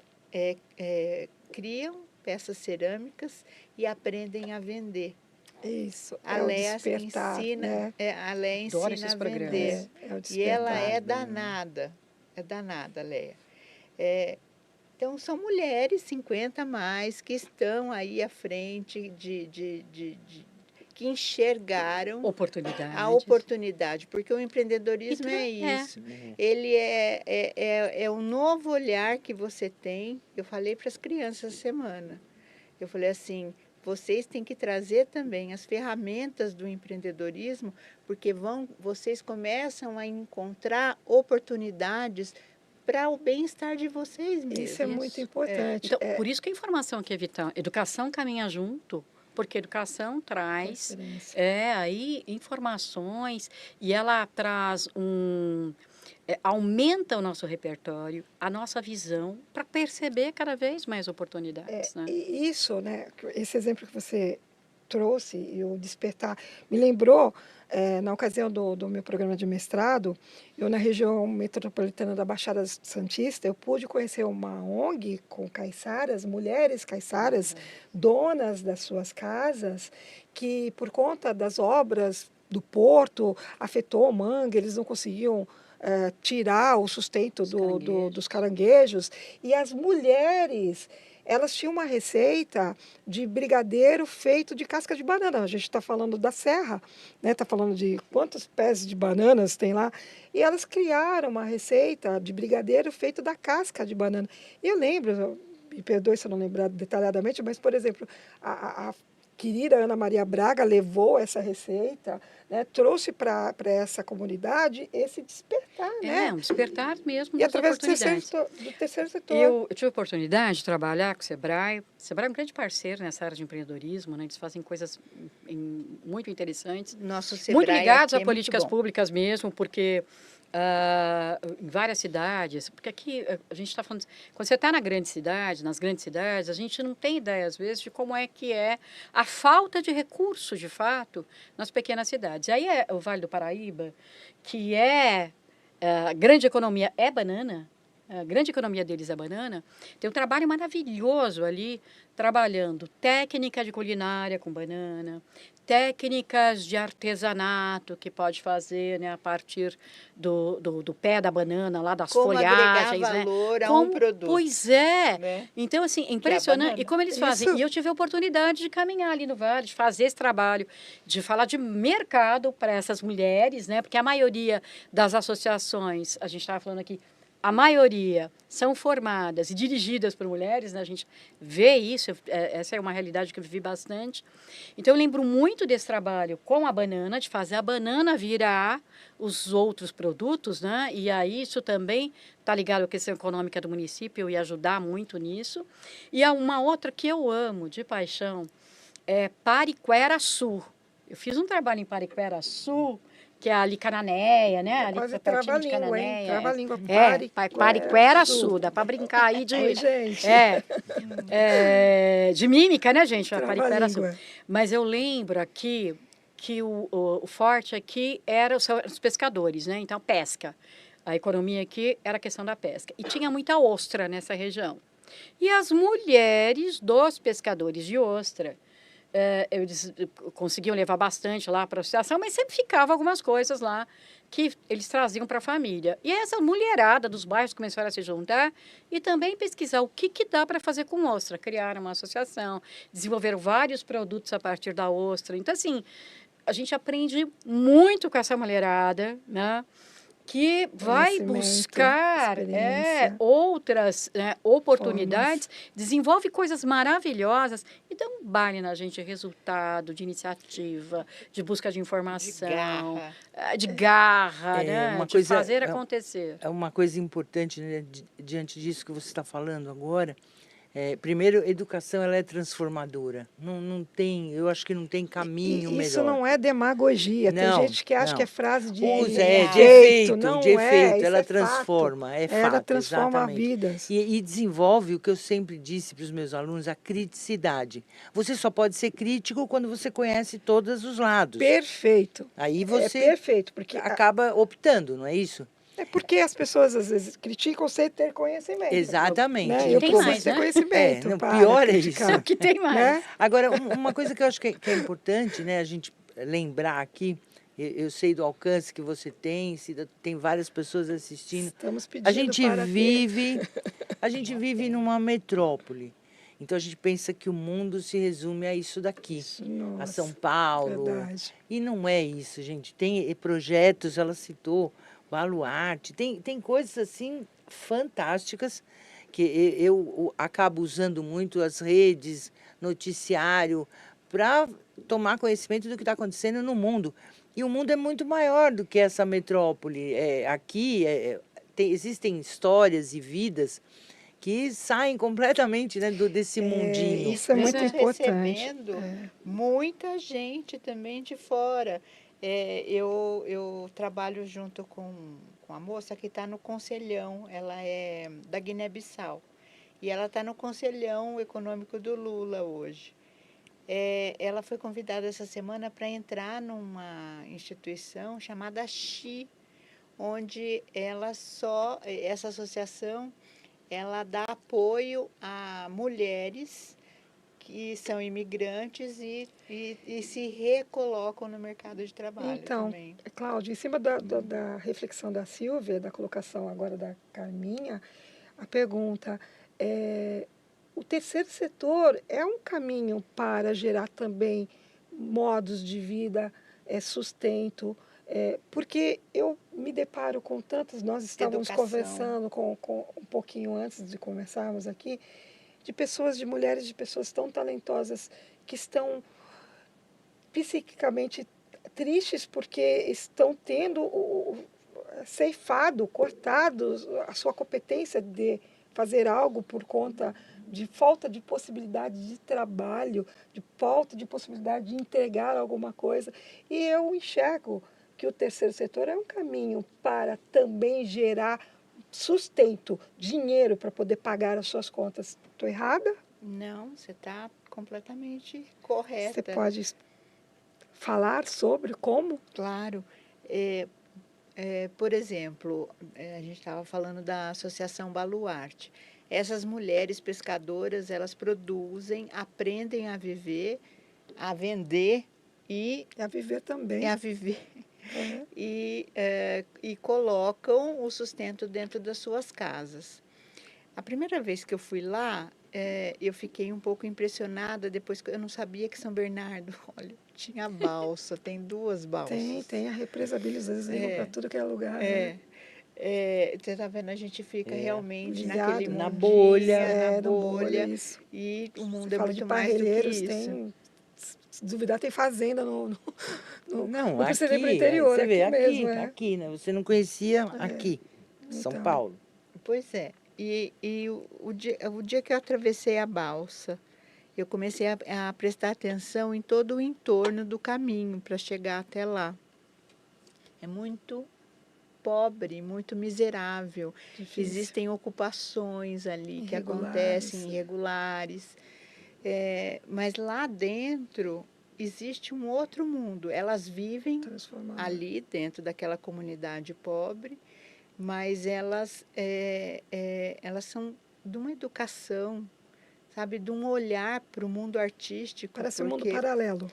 criam peças cerâmicas e aprendem a vender. Isso, A o Leia despertar, ensina, né? a Leia Adoro ensina esses a programas. vender. É o E ela despertar. é danada, Leia. Então, são mulheres 50 a mais que estão aí à frente que enxergaram a oportunidade, porque o empreendedorismo é isso. Ele é um novo olhar que você tem. Eu falei para as crianças essa semana. Eu falei assim, vocês têm que trazer também as ferramentas do empreendedorismo, porque vocês começam a encontrar oportunidades para o bem-estar de vocês mesmos. Isso é muito importante. Então, por isso que a informação aqui é vital. Educação caminha junto, porque a educação traz aí informações e ela traz aumenta o nosso repertório, a nossa visão, para perceber cada vez mais oportunidades. Né? E isso, né? Esse exemplo que você trouxe e o despertar me lembrou na ocasião do meu programa de mestrado, eu na região metropolitana da Baixada Santista, eu pude conhecer uma ONG com caiçaras, mulheres caiçaras, donas das suas casas, que por conta das obras do porto afetou o mangue, eles não conseguiam tirar o sustento dos caranguejos, e as mulheres, elas tinham uma receita de brigadeiro feito de casca de banana. A gente está falando da serra, né? Está falando de quantos pés de bananas tem lá. E elas criaram uma receita de brigadeiro feito da casca de banana. E eu lembro, me perdoe se eu não lembrar detalhadamente, mas, por exemplo, a querida Ana Maria Braga levou essa receita, né, trouxe para essa comunidade esse despertar, né? Um despertar mesmo. E através do terceiro setor. Eu tive a oportunidade de trabalhar com o Sebrae. O Sebrae é um grande parceiro nessa área de empreendedorismo, né? Eles fazem coisas muito interessantes. Nosso Sebrae muito ligados a é políticas muito bom. públicas mesmo, porque em várias cidades, porque aqui a gente está falando, quando você está nas grandes cidades, a gente não tem ideia às vezes de como é que é a falta de recursos, de fato, nas pequenas cidades. Aí é o Vale do Paraíba, que a grande economia é banana, a grande economia deles é banana, tem um trabalho maravilhoso ali, trabalhando técnica de culinária com banana, técnicas de artesanato que pode fazer, né, a partir do pé da banana, lá das Como agregar folhagens, né? valor a um produto. Pois é. Né? Então, assim, impressionante. banana. E como eles fazem? Isso. E eu tive a oportunidade de caminhar ali no Vale, de fazer esse trabalho, de falar de mercado para essas mulheres, né? Porque a maioria das associações, a gente estava falando aqui, a maioria são formadas e dirigidas por mulheres, né? A gente vê isso, essa é uma realidade que eu vivi bastante. Então, eu lembro muito desse trabalho com a banana, de fazer a banana virar os outros produtos, né? E aí isso também está ligado à questão econômica do município, eu ia ajudar muito nisso. E há uma outra que eu amo, de paixão, é Pariquera-Sul. Eu fiz um trabalho em Pariquera-Sul, que é ali Cananéia, né? Ali Quase pertinho de trava-língua, hein? Cananéia. Trava-língua. Pariquera-Sul, dá para brincar aí de... Oi, gente. de mímica, né, gente? A Pariquera-Sul. Trava-língua. Mas eu lembro aqui que o forte aqui eram os pescadores, né? Então, pesca. A economia aqui era a questão da pesca. E tinha muita ostra nessa região. E as mulheres dos pescadores de ostra, eles conseguiam levar bastante lá para a associação, mas sempre ficava algumas coisas lá que eles traziam para a família. E essa mulherada dos bairros começaram a se juntar e também pesquisar o que dá para fazer com ostra. Criaram uma associação, desenvolveram vários produtos a partir da ostra. Então, assim, a gente aprende muito com essa mulherada, né? Que vai Conhecimento, buscar experiência. outras oportunidades, desenvolve coisas maravilhosas e dá um baile na gente de resultado, de iniciativa, de busca de informação, de garra, né? uma De coisa- fazer acontecer. É uma coisa importante, né, diante disso que você está falando agora. Primeiro, educação ela é transformadora. Não tem, eu acho que não tem caminho melhor. Isso não é demagogia. Não, Tem gente que acha não. que é frase de Usa, de efeito, não de é, efeito. isso Ela é transforma, fato. é Ela fato, transforma exatamente. vidas. E desenvolve o que eu sempre disse para os meus alunos, a criticidade. Você só pode ser crítico quando você conhece todos os lados. Perfeito. Aí É você perfeito, porque acaba optando, não é isso? é porque as pessoas às vezes criticam sem ter conhecimento. Exatamente. Né? E Eu tem preciso mais, ter né? conhecimento. Não, para pior é criticar, isso. O que tem mais? Né? Agora, uma coisa que eu acho que é importante, né, a gente lembrar aqui, eu sei do alcance que você tem, tem várias pessoas assistindo. Estamos pedindo A gente para vive numa metrópole. Então a gente pensa que o mundo se resume a isso daqui, a Nossa, São Paulo. verdade. E não é isso, gente. Tem projetos, ela citou, Baluarte, tem coisas assim fantásticas que eu acabo usando muito as redes, noticiário, para tomar conhecimento do que está acontecendo no mundo. E o mundo é muito maior do que essa metrópole. Aqui existem histórias e vidas que saem completamente, né, desse mundinho. Isso é muito Estamos importante. recebendo muita gente também de fora. Eu trabalho junto com a moça que está no Conselhão, ela é da Guiné-Bissau, e ela está no Conselhão Econômico do Lula hoje. Ela foi convidada essa semana para entrar numa instituição chamada XI, onde essa associação ela dá apoio a mulheres que são imigrantes e se recolocam no mercado de trabalho Então, também. Cláudia, em cima da reflexão da Silvia, da colocação agora da Carminha, a pergunta é: o terceiro setor é um caminho para gerar também modos de vida, sustento, porque eu me deparo com tantas, nós estávamos Educação. conversando com um pouquinho antes de conversarmos aqui, de mulheres, de pessoas tão talentosas que estão psiquicamente tristes porque estão tendo ceifado, cortado a sua competência de fazer algo por conta de falta de possibilidade de trabalho, de falta de possibilidade de entregar alguma coisa. E eu enxergo que o terceiro setor é um caminho para também gerar sustento, dinheiro para poder pagar as suas contas. Estou errada? Não, você está completamente correta. Você pode falar sobre como? Claro. Por exemplo, a gente estava falando da Associação Baluarte. Essas mulheres pescadoras, elas produzem, aprendem a viver, a vender e É a viver também. é a viver. Uhum. E colocam o sustento dentro das suas casas. A primeira vez que eu fui lá, eu fiquei um pouco impressionada, depois que eu não sabia que São Bernardo, olha, tinha balsa, tem 2 balsas. Tem a represa Bilhos, eles ligam para É, tudo que é lugar, né? é. Você está vendo, a gente fica É. realmente naquele Ligado, na mundinho, bolha. na na bolha, bolha, isso. e o Você mundo é fala de muito mais do que Parelheiros, isso. se duvidar, tem fazenda Não, não precisa ir para o aqui, interior, você vê, aqui mesmo, aqui, né? Você não conhecia É, aqui, São então, Paulo. Pois é. E o dia que eu atravessei a balsa, eu comecei a prestar atenção em todo o entorno do caminho para chegar até lá. É muito pobre, muito miserável. difícil, Existem ocupações ali que acontecem irregulares, irregulares. Mas lá dentro existe um outro mundo. Elas vivem transformador. ali dentro daquela comunidade pobre, mas elas são de uma educação, sabe, de um olhar para o mundo artístico, Parece um mundo porque paralelo.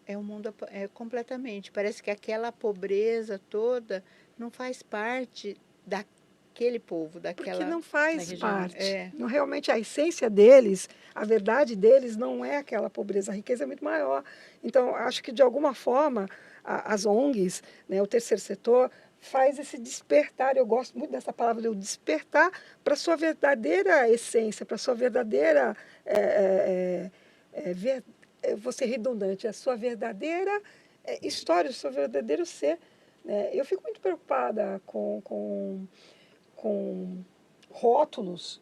é um mundo completamente. Parece que aquela pobreza toda não faz parte daquele povo, Porque daquela. não Da faz região. parte. Não, realmente a essência deles, a verdade deles não é aquela pobreza, a riqueza é muito maior. Então, acho que de alguma forma as ONGs, né, o terceiro setor, faz esse despertar. Eu gosto muito dessa palavra, o despertar para a sua verdadeira essência, para a sua verdadeira. Vou ser redundante, a sua verdadeira história, o seu verdadeiro ser. Né? Eu fico muito preocupada com rótulos,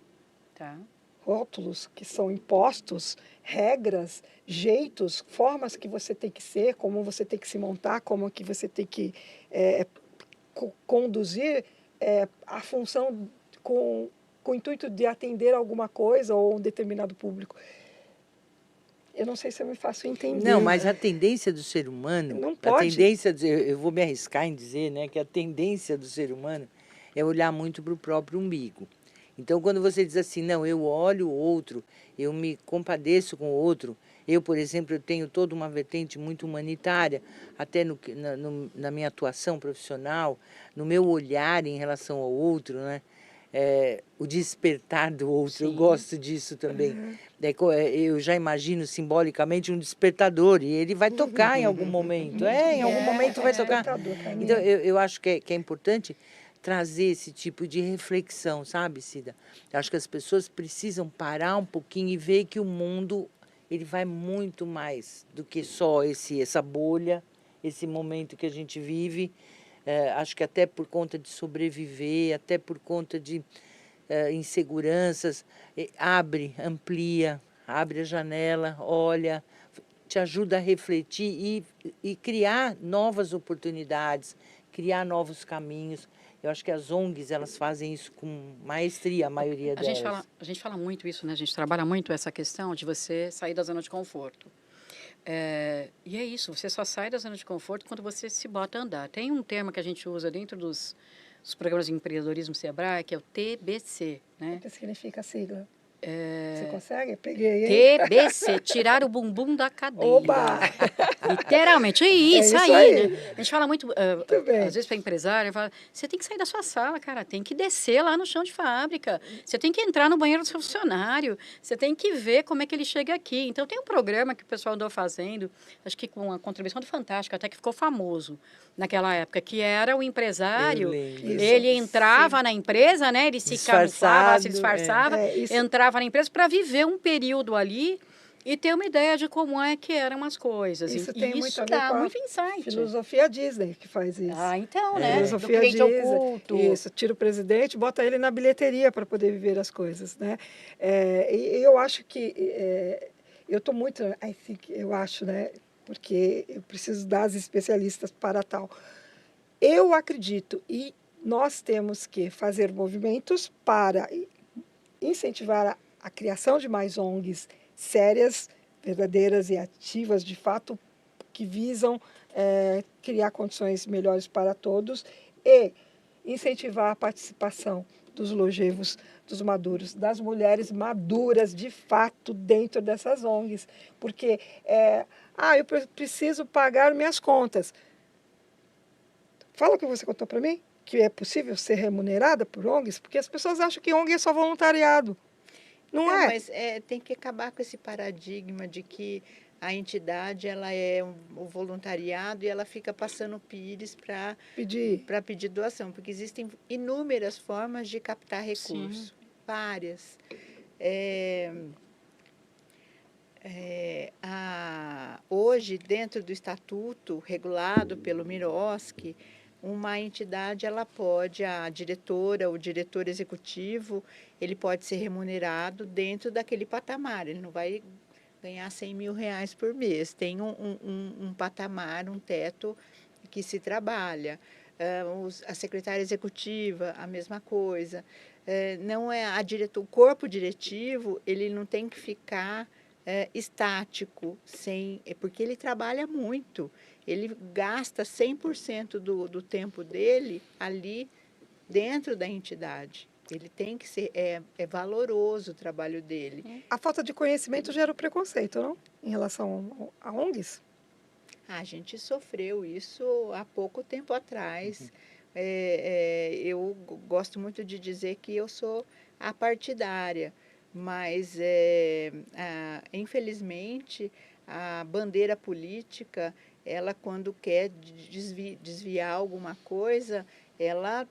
Tá. rótulos que são impostos, regras, jeitos, formas que você tem que ser, como você tem que se montar, como que você tem que conduzir a função com o intuito de atender alguma coisa ou um determinado público. Eu não sei se eu me faço entender. Não, mas a tendência do ser humano, Não a pode. tendência, eu vou me arriscar em dizer, né, que a tendência do ser humano é olhar muito para o próprio umbigo. Então, quando você diz assim, não, eu olho o outro, eu me compadeço com o outro, eu, por exemplo, eu tenho toda uma vertente muito humanitária, até na minha atuação profissional, no meu olhar em relação ao outro, né? O despertar do outro, eu Sim. gosto disso também. Eu já imagino simbolicamente um despertador, e ele vai tocar em algum momento. Em algum momento vai tocar. Despertador, Carminha. Então, eu acho que é importante trazer esse tipo de reflexão, sabe, Cida? Eu acho que as pessoas precisam parar um pouquinho e ver que o mundo ele vai muito mais do que só essa bolha, esse momento que a gente vive. Acho que até por conta de sobreviver, até por conta de inseguranças, amplia, abre a janela, olha, te ajuda a refletir e criar novas oportunidades, criar novos caminhos. Eu acho que as ONGs, elas fazem isso com maestria, a maioria A delas. gente fala muito isso, né? A gente trabalha muito essa questão de você sair da zona de conforto. E é isso, você só sai da zona de conforto quando você se bota a andar. Tem um termo que a gente usa dentro dos programas de empreendedorismo Sebrae, que é o TBC, né? O que significa a sigla? Você consegue? Peguei, hein? TBC, tirar o bumbum da cadeia. Oba! Literalmente, é isso, isso aí, aí. né? A gente fala muito, Muito bem. às vezes para empresário, fala, você tem que sair da sua sala, cara, tem que descer lá no chão de fábrica, você tem que entrar no banheiro do seu funcionário, você tem que ver como é que ele chega aqui. Então, tem um programa que o pessoal andou fazendo, acho que com a contribuição do Fantástico, até que ficou famoso naquela época, que era o empresário, Eu lembro. Isso. ele entrava na empresa, né? Ele se camuflava, se disfarçava, Isso. entrava na empresa para viver um período ali e ter uma ideia de como é que eram as coisas. Isso E tem muito isso a ver dá com a muito insight. filosofia Disney que faz isso. Ah, então, né? Do Filosofia cliente Disney. oculto. Isso, tira o presidente, bota ele na bilheteria para poder viver as coisas, né? E eu acho que eu estou muito, eu acho, né? Porque eu preciso das especialistas para tal. Eu acredito e nós temos que fazer movimentos para incentivar a criação de mais ONGs sérias, verdadeiras e ativas, de fato, que visam criar condições melhores para todos e incentivar a participação dos longevos dos maduros, das mulheres maduras, de fato, dentro dessas ONGs. Porque, eu preciso pagar minhas contas. Fala o que você contou para mim, que é possível ser remunerada por ONGs, porque as pessoas acham que ONG é só voluntariado. Não é? Mas tem que acabar com esse paradigma de que a entidade ela é o voluntariado e ela fica passando pires para pedir doação, porque existem inúmeras formas de captar recursos, sim, várias. Hoje, dentro do estatuto regulado pelo MIROSC, uma entidade, ela pode, a diretora, o diretor executivo, ele pode ser remunerado dentro daquele patamar, ele não vai ganhar R$100 mil por mês, tem um patamar, um teto que se trabalha. A secretária executiva, a mesma coisa. Não é o corpo diretivo, ele não tem que ficar estático, porque ele trabalha muito. Ele gasta 100% do tempo dele ali dentro da entidade. Ele tem que ser, valoroso o trabalho dele. A falta de conhecimento gera o preconceito, não? Em relação a ONGs? A gente sofreu isso há pouco tempo atrás. Eu gosto muito de dizer que eu sou apartidária, mas, infelizmente, a bandeira política, ela, quando quer desviar alguma coisa, ela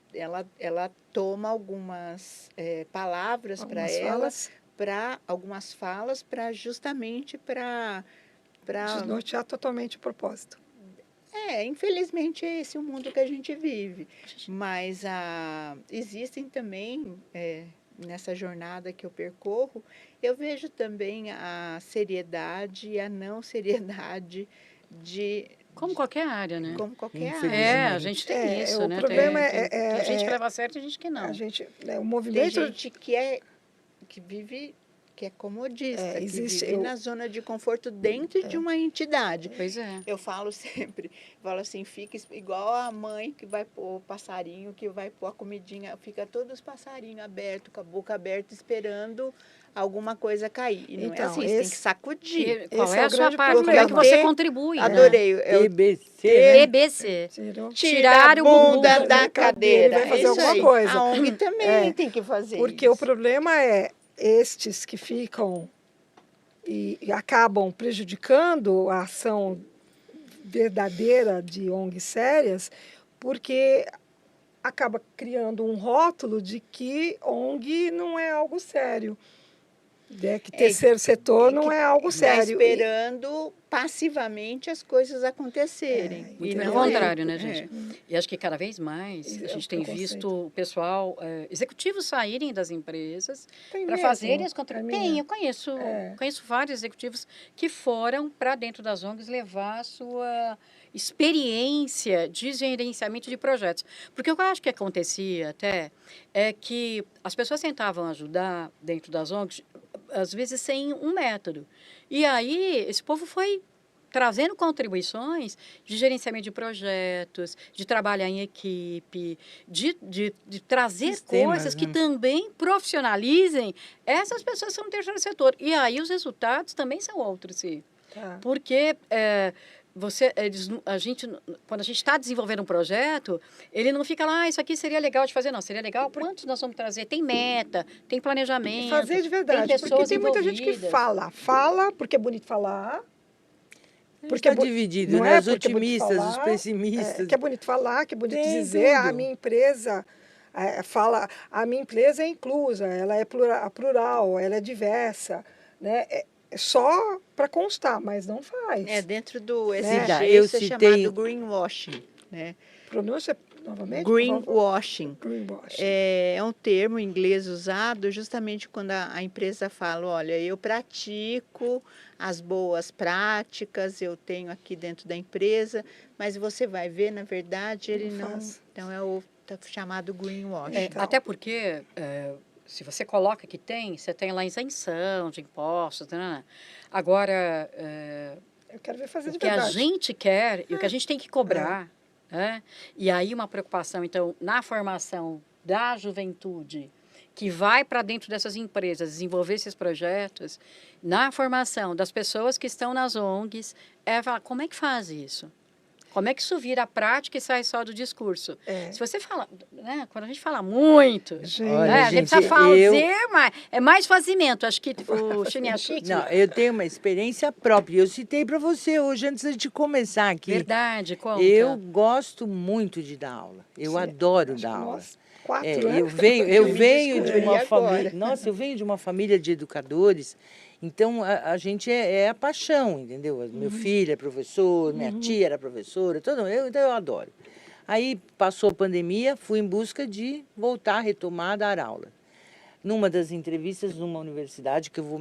toma algumas palavras para ela, algumas falas, justamente para desnortear totalmente o propósito. Infelizmente, é esse o mundo que a gente vive. Mas existem também, nessa jornada que eu percorro, eu vejo também a seriedade e a não seriedade como qualquer área, né? Como qualquer área. A gente tem isso, né? O problema tem gente que leva a sério e gente que não. O movimento... Tem gente que vive... que é comodista, que vive na zona de conforto dentro de uma entidade. Pois é. Eu falo sempre, assim, fica igual a mãe que vai pôr o passarinho, que vai pôr a comidinha, fica todos os passarinhos abertos, com a boca aberta, esperando alguma coisa cair. E não é assim, você tem que sacudir. Qual é a sua parte? Como é que você contribui? Adorei. TBC. Tirar a bunda da cadeira. Vai fazer alguma coisa. A ONG também tem que fazer porque isso. O problema é estes que ficam e acabam prejudicando a ação verdadeira de ONGs sérias, porque acaba criando um rótulo de que ONG não é algo sério. Que terceiro setor não é algo sério. Está esperando passivamente as coisas acontecerem. E pelo contrário, né, gente? E acho que cada vez mais a gente tem visto o pessoal, executivos saírem das empresas para fazerem as contribuições. Eu conheço vários executivos que foram para dentro das ONGs levar a sua experiência de gerenciamento de projetos. Porque o que eu acho que acontecia até é que as pessoas tentavam ajudar dentro das ONGs, às vezes sem um método. E aí, esse povo foi trazendo contribuições de gerenciamento de projetos, de trabalhar em equipe, de trazer coisas que também profissionalizem essas pessoas que são no terceiro setor. E aí, os resultados também são outros, sim. Porque... quando a gente está desenvolvendo um projeto, ele não fica lá, isso aqui seria legal de fazer, não. Seria legal, quantos nós vamos trazer? Tem meta, tem planejamento. Fazer de verdade, tem pessoas porque tem muita gente que fala porque é bonito falar. Porque está dividido, não né? é os otimistas, os pessimistas. Que é bonito falar, que é bonito dizer, a minha empresa a minha empresa é inclusa, ela é plural, ela é diversa, né? Só para constar, mas não faz. Dentro do SG, isso é chamado greenwashing, né? Pronúncia novamente? Greenwashing. É um termo em inglês usado justamente quando a empresa fala, olha, eu pratico as boas práticas, eu tenho aqui dentro da empresa, mas você vai ver, na verdade, ele não então é o chamado greenwashing. Até porque... se você coloca que você tem lá isenção de impostos. Né? Agora, eu quero ver fazer o que a gente quer e o que a gente tem que cobrar. Né? E aí uma preocupação, então, na formação da juventude que vai para dentro dessas empresas desenvolver esses projetos, na formação das pessoas que estão nas ONGs, é falar, como é que faz isso? Como é que isso vira prática e sai só do discurso? Se você fala, né, quando a gente fala muito, Olha, a gente precisa fazer mais. É mais fazimento. Acho que o Chiniachique... Não, eu tenho uma experiência própria. Eu citei para você hoje, antes de começar aqui. Verdade, conta. Eu gosto muito de dar aula. Eu adoro dar aula. Nós 4, né? Eu venho de uma E família. agora? Nossa, eu venho de uma família de educadores. Então, a gente é a paixão, entendeu? Meu filho é professor, minha tia era professora, então eu adoro. Aí, passou a pandemia, fui em busca de voltar a retomar a dar aula. Numa das entrevistas numa universidade, que eu vou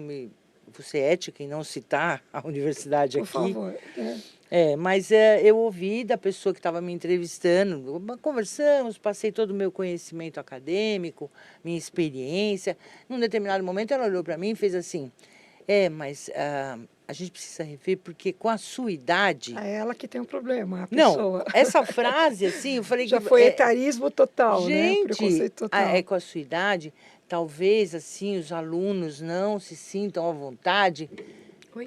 ser ética em não citar a universidade Por aqui. favor. Mas eu ouvi da pessoa que estava me entrevistando, conversamos, passei todo o meu conhecimento acadêmico, minha experiência. Num determinado momento, ela olhou para mim e fez assim, mas a gente precisa rever, porque com a sua idade... É ela que tem um problema, a Não, pessoa. essa frase, assim, eu falei Já que... foi etarismo total, né? Gente, Preconceito total. com a sua idade, talvez, assim, os alunos não se sintam à vontade...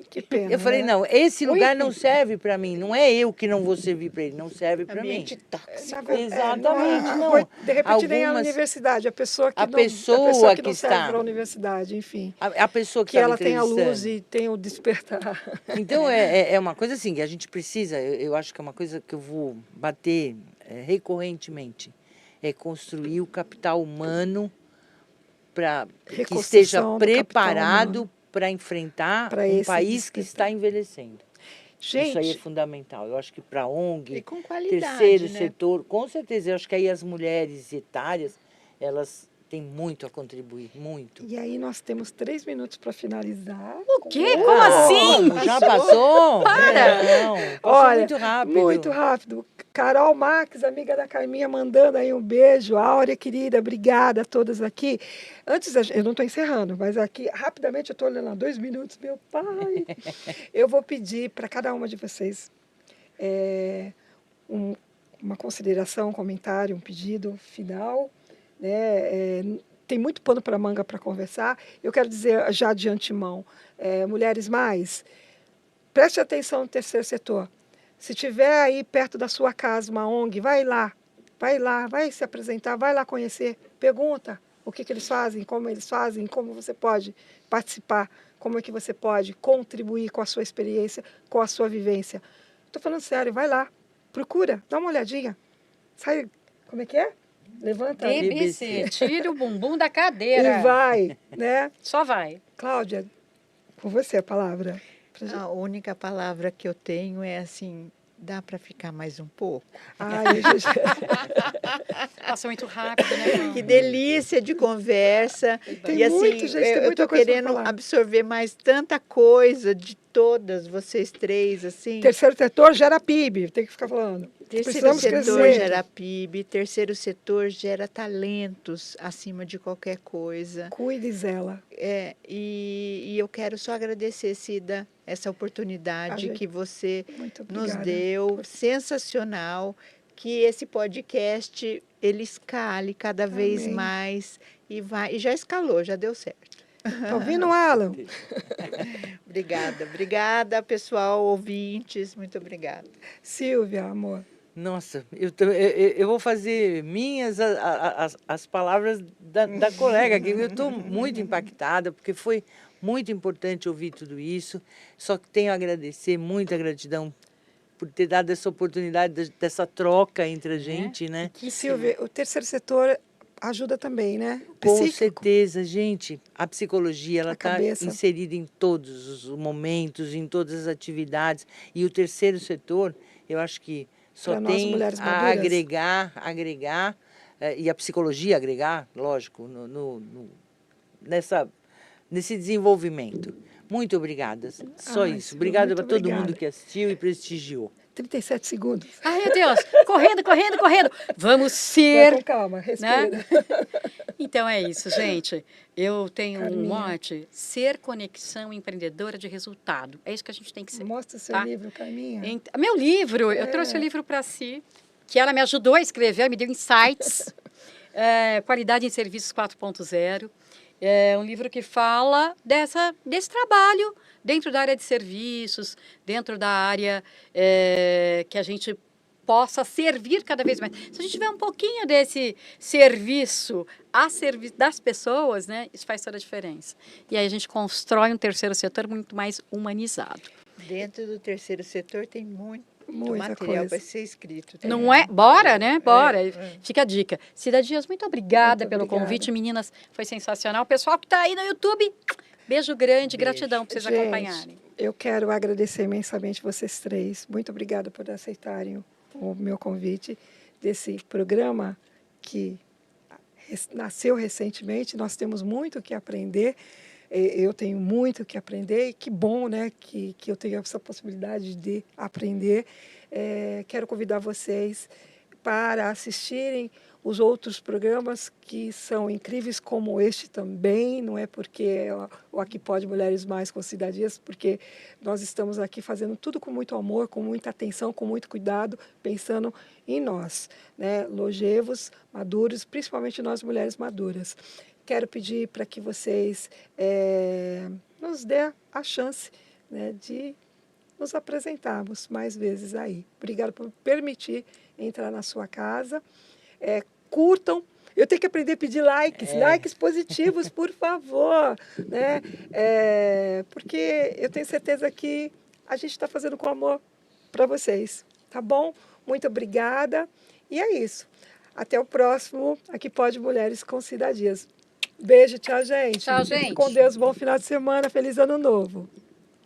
Que pena, Eu falei, né? não, esse lugar não serve para mim, não é eu que não vou servir para ele, não serve para mim. Ambiente tóxico. Exatamente, não. De repente nem a Algumas- universidade, a pessoa que A não, pessoa a pessoa que que não serve está- para a universidade, enfim. A pessoa que Que estava ela tem a luz entrevistando. e tem o despertar. Então, é uma coisa assim, que a gente precisa, eu acho que é uma coisa que eu vou bater recorrentemente, é construir o capital humano para que esteja Reconstrução do capital preparado humano. para enfrentar Pra um esse país que despertar. está envelhecendo. Isso aí é Gente, fundamental. Eu acho que para a ONG, E com qualidade, terceiro né? setor, com certeza, eu acho que aí as mulheres etárias, elas têm muito a contribuir, muito. e aí nós temos 3 minutos para finalizar. O quê? Como assim? Como? Já passou? Para! Não, passou Olha, muito rápido. Muito rápido. Carol Marques, amiga da Carminha, mandando aí um beijo. Áurea, querida, obrigada a todas aqui. Antes, eu não estou encerrando, mas aqui, rapidamente, eu estou olhando lá, 2 minutos, meu pai. Eu vou pedir para cada uma de vocês uma consideração, um comentário, um pedido final, né? Tem muito pano para manga para conversar. Eu quero dizer já de antemão, mulheres mais, preste atenção no terceiro setor. Se tiver aí perto da sua casa uma ONG, vai lá, vai se apresentar, vai lá conhecer, pergunta o que eles fazem, como você pode participar, como é que você pode contribuir com a sua experiência, com a sua vivência. Estou falando sério, vai lá, procura, dá uma olhadinha. Sai, como é que é? Levanta BBC, tira o bumbum da cadeira. e vai, né? Só vai. Cláudia, com você a palavra. A única palavra que eu tenho é assim, dá para ficar mais um pouco? Ai, gente, Passa muito rápido, né, irmão? Que delícia de conversa. Tem E assim, muito, gente, tem eu muita estou coisa pra querendo falar. absorver mais tanta coisa de todas vocês três, assim. terceiro setor gera PIB, tem que ficar falando. Terceiro Precisamos setor crescer. gera PIB, terceiro setor gera talentos acima de qualquer coisa. Cuide dela. E eu quero só agradecer, Cida, essa oportunidade gente, que você Muito nos obrigada. deu, sensacional, que esse podcast ele escale cada vez Amém. mais e já escalou, já deu certo. Tá ouvindo, Alan? Obrigada, pessoal, ouvintes, muito obrigada. Silvia, amor. Nossa, eu vou fazer minhas as palavras da colega aqui. Eu estou muito impactada, porque foi muito importante ouvir tudo isso. Só que tenho a agradecer, muita gratidão por ter dado essa oportunidade dessa troca entre a gente, né? E Silvia, o terceiro setor ajuda também, né? Com Psíquico. certeza, gente. A psicologia ela A está cabeça. inserida em todos os momentos, em todas as atividades. E o terceiro setor, eu acho que só Pra nós, tem mulheres a maduras. agregar, e a psicologia agregar, lógico, nesse desenvolvimento. Muito obrigada. Só Ai, isso. Silvia, Obrigada muito para todo obrigada. mundo que assistiu e prestigiou. 37 segundos. Ai, meu Deus, correndo, correndo, correndo. Vamos Vai ser... com calma, respira. Então é isso, gente. Eu tenho um Carminha. mote, ser conexão empreendedora de resultado. É isso que a gente tem que ser. Mostra seu Tá. livro, Carminha. Meu livro, eu trouxe o livro para si, que ela me ajudou a escrever, me deu insights. Qualidade em Serviços 4.0. É um livro que fala desse trabalho dentro da área de serviços, dentro da área que a gente possa servir cada vez mais. Se a gente tiver um pouquinho desse serviço a serviço das pessoas, né, isso faz toda a diferença. E aí a gente constrói um terceiro setor muito mais humanizado. Dentro do terceiro setor tem muita coisa material para ser escrito. Também. Não é? Bora, né? Bora. Fica a dica. Cida Dias, muito obrigada pelo convite. Meninas, foi sensacional. Pessoal que está aí no YouTube, beijo grande, gratidão por vocês acompanharem. Eu quero agradecer imensamente vocês três. Muito obrigada por aceitarem o meu convite desse programa que nasceu recentemente. Nós temos muito o que aprender. Eu tenho muito o que aprender e que bom, né, que eu tenho essa possibilidade de aprender. Quero convidar vocês para assistirem os outros programas que são incríveis, como este também. Não é porque o Aqui Pode Mulheres Mais com Cida Dias, porque nós estamos aqui fazendo tudo com muito amor, com muita atenção, com muito cuidado, pensando em nós, né, longevos, maduros, principalmente nós mulheres maduras. Quero pedir para que vocês nos dê a chance, né, de nos apresentarmos mais vezes aí. Obrigada por permitir entrar na sua casa. Curtam. Eu tenho que aprender a pedir likes positivos, por favor. Né? Porque eu tenho certeza que a gente está fazendo com amor para vocês. Tá bom? Muito obrigada. E é isso. Até o próximo Aqui Pode Mulheres com Cida Dias. Beijo, tchau, gente. Tchau, gente. Fique com Deus, bom final de semana, feliz ano novo.